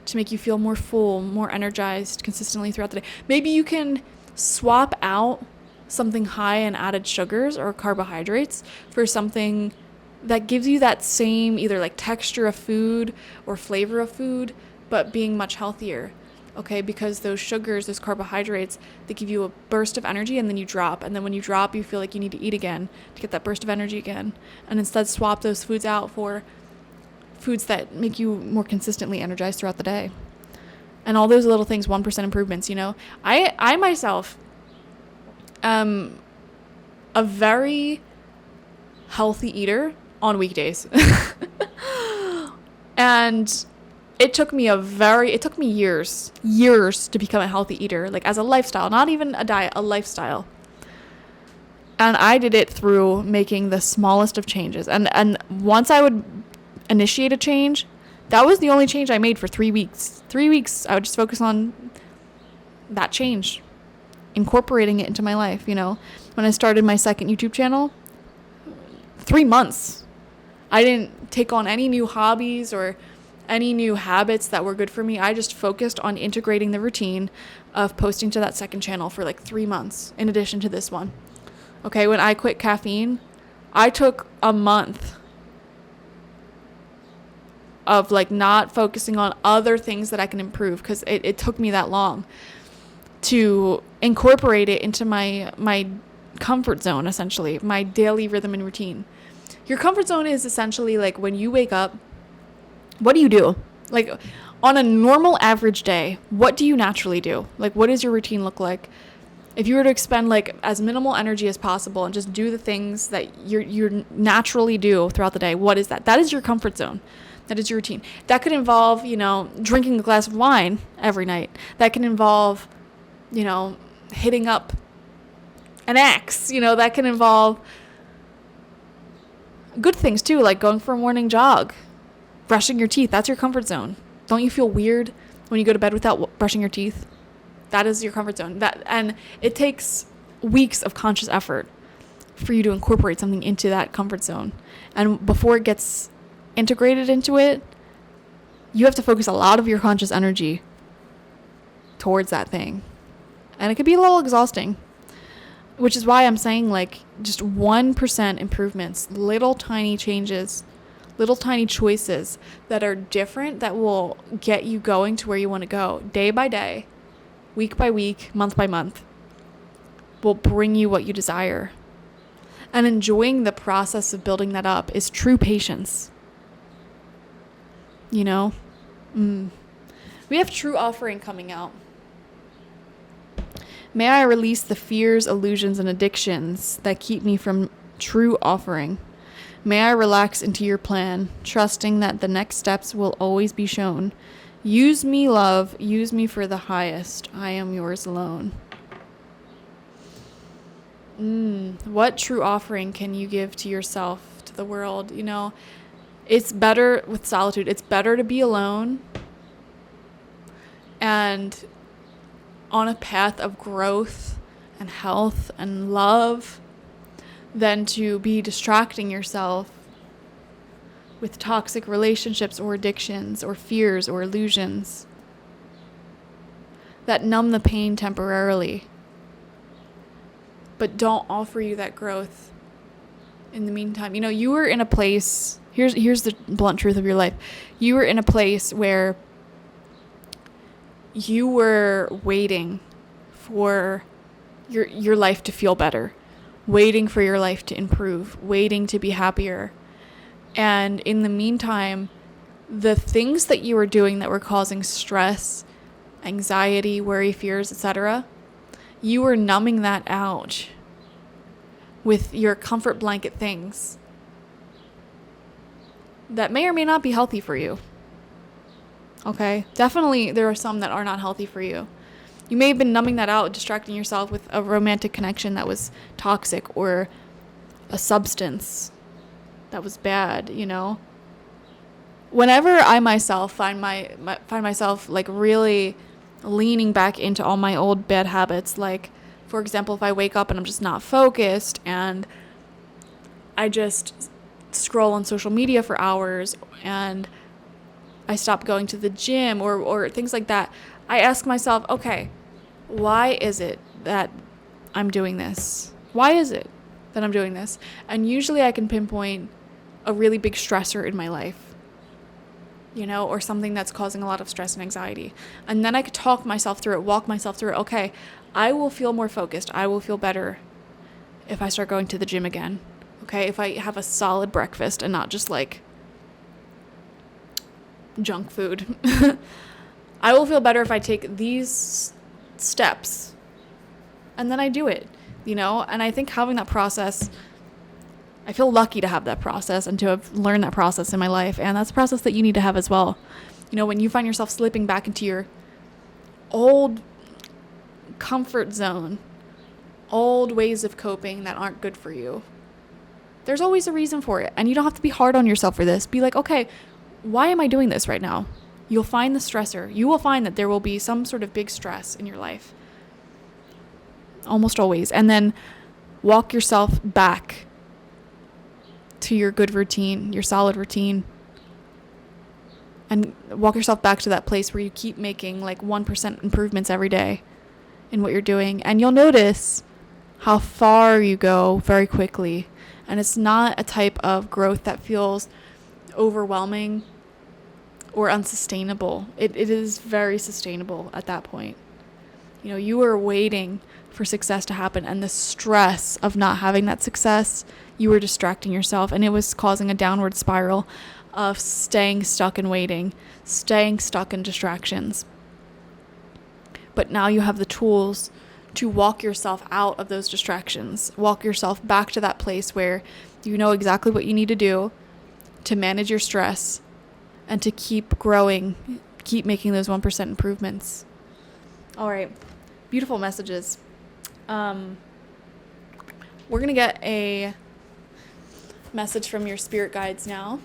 to make you feel more full, more energized consistently throughout the day. Maybe you can swap out something high in added sugars or carbohydrates for something that gives you that same either like texture of food or flavor of food, but being much healthier. Okay, because those sugars, those carbohydrates, they give you a burst of energy and then you drop. And then when you drop, you feel like you need to eat again to get that burst of energy again. And instead swap those foods out for foods that make you more consistently energized throughout the day. And all those little things, 1% improvements, you know. I myself am a very healthy eater on weekdays. And it took me years to become a healthy eater, like as a lifestyle, not even a diet, a lifestyle. And I did it through making the smallest of changes. And once I would initiate a change, that was the only change I made for 3 weeks. 3 weeks, I would just focus on that change, incorporating it into my life, you know. When I started my second YouTube channel, 3 months, I didn't take on any new hobbies or any new habits that were good for me. I just focused on integrating the routine of posting to that second channel for like 3 months in addition to this one. Okay, when I quit caffeine, I took a month of like not focusing on other things that I can improve, because it took me that long to incorporate it into my comfort zone, essentially, my daily rhythm and routine. Your comfort zone is essentially like when you wake up, what do you do? Like on a normal average day, what do you naturally do? Like, what does your routine look like? If you were to expend like as minimal energy as possible and just do the things that you naturally do throughout the day, what is that? That is your comfort zone. That is your routine. That could involve, you know, drinking a glass of wine every night. That can involve, you know, hitting up an ex. You know, that can involve good things too, like going for a morning jog, brushing your teeth. That's your comfort zone. Don't you feel weird when you go to bed without brushing your teeth? That is your comfort zone. And it takes weeks of conscious effort for you to incorporate something into that comfort zone. And before it gets integrated into it, you have to focus a lot of your conscious energy towards that thing. And it could be a little exhausting, which is why I'm saying like just 1% improvements, little tiny changes, little tiny choices that are different that will get you going to where you want to go day by day, week by week, month by month, will bring you what you desire. And enjoying the process of building that up is true patience. You know? We have true offering coming out. May I release the fears, illusions, and addictions that keep me from true offering. May I relax into your plan, trusting that the next steps will always be shown. Use me, love. Use me for the highest. I am yours alone. What true offering can you give to yourself, to the world? You know, it's better with solitude. It's better to be alone and on a path of growth and health and love than to be distracting yourself with toxic relationships or addictions or fears or illusions that numb the pain temporarily, but don't offer you that growth in the meantime. You know, you were in a place, here's the blunt truth of your life. You were in a place where you were waiting for your life to feel better, waiting for your life to improve, waiting to be happier. And in the meantime, the things that you were doing that were causing stress, anxiety, worry, fears, etc., you were numbing that out with your comfort blanket things that may or may not be healthy for you. Okay? Definitely there are some that are not healthy for you. You may have been numbing that out, distracting yourself with a romantic connection that was toxic or a substance that was bad, you know? Whenever I myself find myself like really leaning back into all my old bad habits, like, for example, if I wake up and I'm just not focused and I just scroll on social media for hours and I stop going to the gym or things like that, I ask myself, okay, why is it that I'm doing this? Why is it that I'm doing this? And usually I can pinpoint a really big stressor in my life, you know, or something that's causing a lot of stress and anxiety. And then I could talk myself through it, walk myself through it. Okay, I will feel more focused. I will feel better if I start going to the gym again. Okay, if I have a solid breakfast and not just like junk food. I will feel better if I take these steps and then I do it, you know? And I think having that process, I feel lucky to have that process and to have learned that process in my life. And that's a process that you need to have as well. You know, when you find yourself slipping back into your old comfort zone, old ways of coping that aren't good for you, there's always a reason for it. And you don't have to be hard on yourself for this. Be like, okay, why am I doing this right now? You'll find the stressor. You will find that there will be some sort of big stress in your life. Almost always. And then walk yourself back to your good routine, your solid routine. And walk yourself back to that place where you keep making like 1% improvements every day in what you're doing. And you'll notice how far you go very quickly. And it's not a type of growth that feels overwhelming or unsustainable. It is very sustainable at that point. You know, you were waiting for success to happen, and the stress of not having that success, you were distracting yourself, and it was causing a downward spiral of staying stuck and waiting, staying stuck in distractions. But now you have the tools to walk yourself out of those distractions, walk yourself back to that place where you know exactly what you need to do to manage your stress and to keep growing, keep making those 1% improvements. All right, beautiful messages. We're going to get a message from your spirit guides now.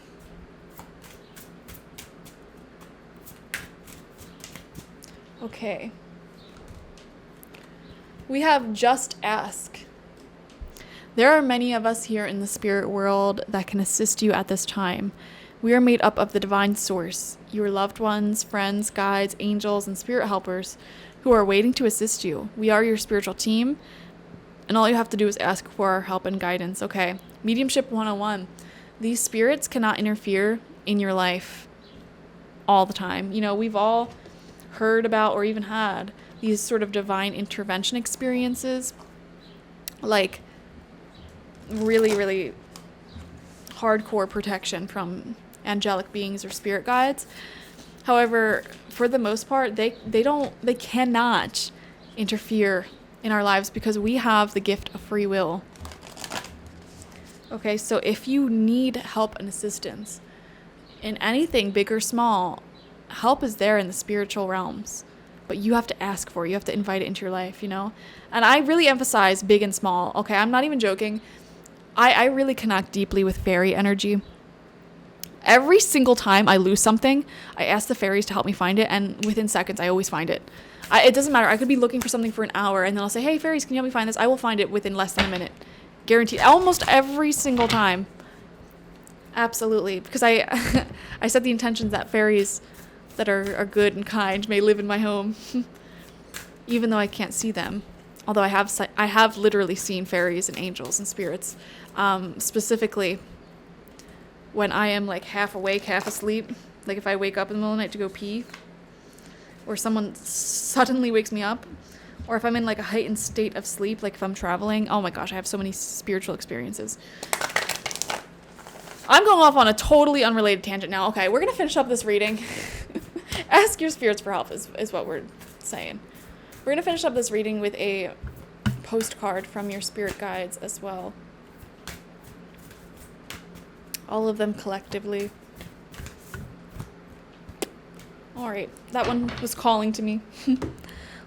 Okay. We have Just Ask. There are many of us here in the spirit world that can assist you at this time. We are made up of the divine source, your loved ones, friends, guides, angels, and spirit helpers who are waiting to assist you. We are your spiritual team, and all you have to do is ask for our help and guidance. Okay, Mediumship 101. these spirits cannot interfere in your life all the time. We've all heard about or even had these sort of divine intervention experiences, like really, really hardcore protection from angelic beings or spirit guides. However, for the most part, they cannot interfere in our lives because we have the gift of free will. Okay, so if you need help and assistance in anything, big or small, help is there in the spiritual realms, but you have to ask for it. You have to invite it into your life, And I really emphasize big and small. Okay, I'm not even joking. I really connect deeply with fairy energy. Every single time I lose something, I ask the fairies to help me find it, and within seconds, I always find it. It doesn't matter. I could be looking for something for an hour, and then I'll say, hey, fairies, can you help me find this? I will find it within less than a minute. Guaranteed. Almost every single time. Absolutely. Because I I set the intentions that fairies that are good and kind may live in my home, even though I can't see them. Although I have literally seen fairies and angels and spirits, specifically when I am like half awake, half asleep. Like if I wake up in the middle of the night to go pee, or someone suddenly wakes me up, or if I'm in like a heightened state of sleep, like if I'm traveling. Oh my gosh, I have so many spiritual experiences. I'm going off on a totally unrelated tangent now. Okay, we're going to finish up this reading. Ask your spirits for help is what we're saying. We're going to finish up this reading with a postcard from your spirit guides as well. All of them collectively. All right, that one was calling to me.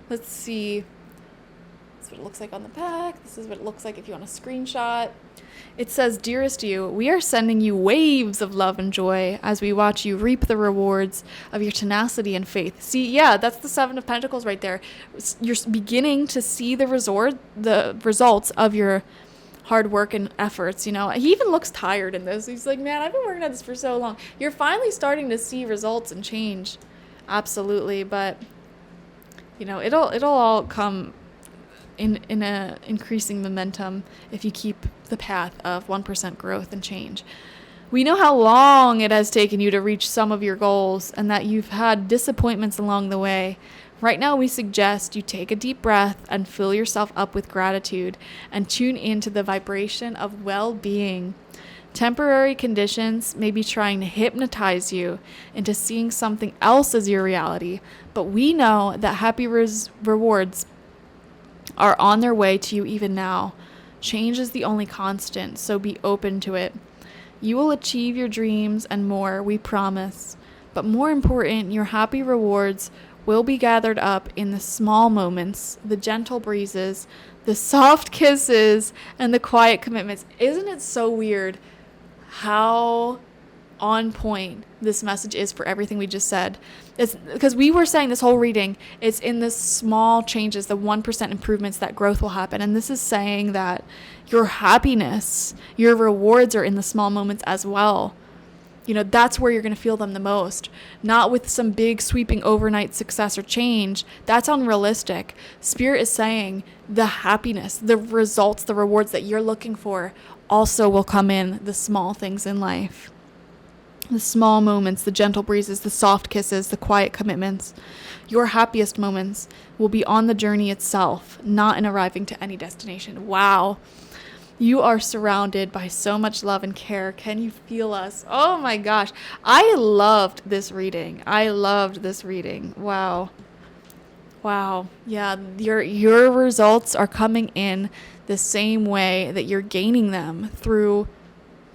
Let's see. This is what it looks like on the back. This is what it looks like if you want a screenshot. It says, dearest you, we are sending you waves of love and joy as we watch you reap the rewards of your tenacity and faith. See, yeah, that's the Seven of Pentacles right there. You're beginning to see the results of your hard work and efforts, He even looks tired in this. He's like, man, I've been working at this for so long. You're finally starting to see results and change. Absolutely. But, it'll all come in a increasing momentum if you keep the path of 1% growth and change. We know how long it has taken you to reach some of your goals and that you've had disappointments along the way. Right now, we suggest you take a deep breath and fill yourself up with gratitude and tune into the vibration of well-being. Temporary conditions may be trying to hypnotize you into seeing something else as your reality, but we know that happy rewards are on their way to you even now. Change is the only constant, so be open to it. You will achieve your dreams and more, we promise. But more important, your happy rewards will be gathered up in the small moments, the gentle breezes, the soft kisses, and the quiet commitments. Isn't it so weird how on point this message is for everything we just said? It's because we were saying this whole reading, it's in the small changes, the 1% improvements that growth will happen. And this is saying that your happiness, your rewards are in the small moments as well. That's where you're going to feel them the most. Not with some big sweeping overnight success or change. That's unrealistic. Spirit is saying the happiness, the results, the rewards that you're looking for also will come in the small things in life. The small moments, the gentle breezes, the soft kisses, the quiet commitments. Your happiest moments will be on the journey itself, not in arriving to any destination. Wow. You are surrounded by so much love and care. Can you feel us? Oh my gosh. I loved this reading. Wow. Yeah, your results are coming in the same way that you're gaining them, through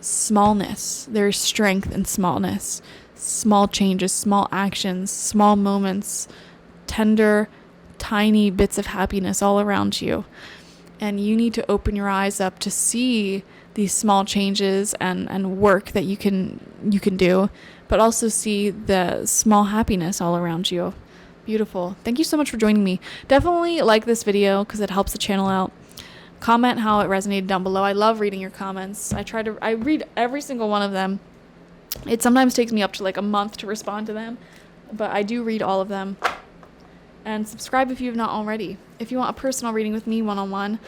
smallness. There's strength in smallness. Small changes, small actions, small moments, tender, tiny bits of happiness all around you. And you need to open your eyes up to see these small changes and work that you can do, but also see the small happiness all around you. Beautiful. Thank you so much for joining me. Definitely like this video because it helps the channel out. Comment how it resonated down below. I love reading your comments. I read every single one of them. It sometimes takes me up to like a month to respond to them, but I do read all of them. And subscribe if you have not already. If you want a personal reading with me one-on-one,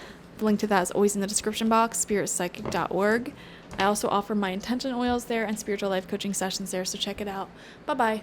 The link to that is always in the description box, spiritpsychic.org. I also offer my intention oils there and spiritual life coaching sessions there, so check it out. Bye-bye.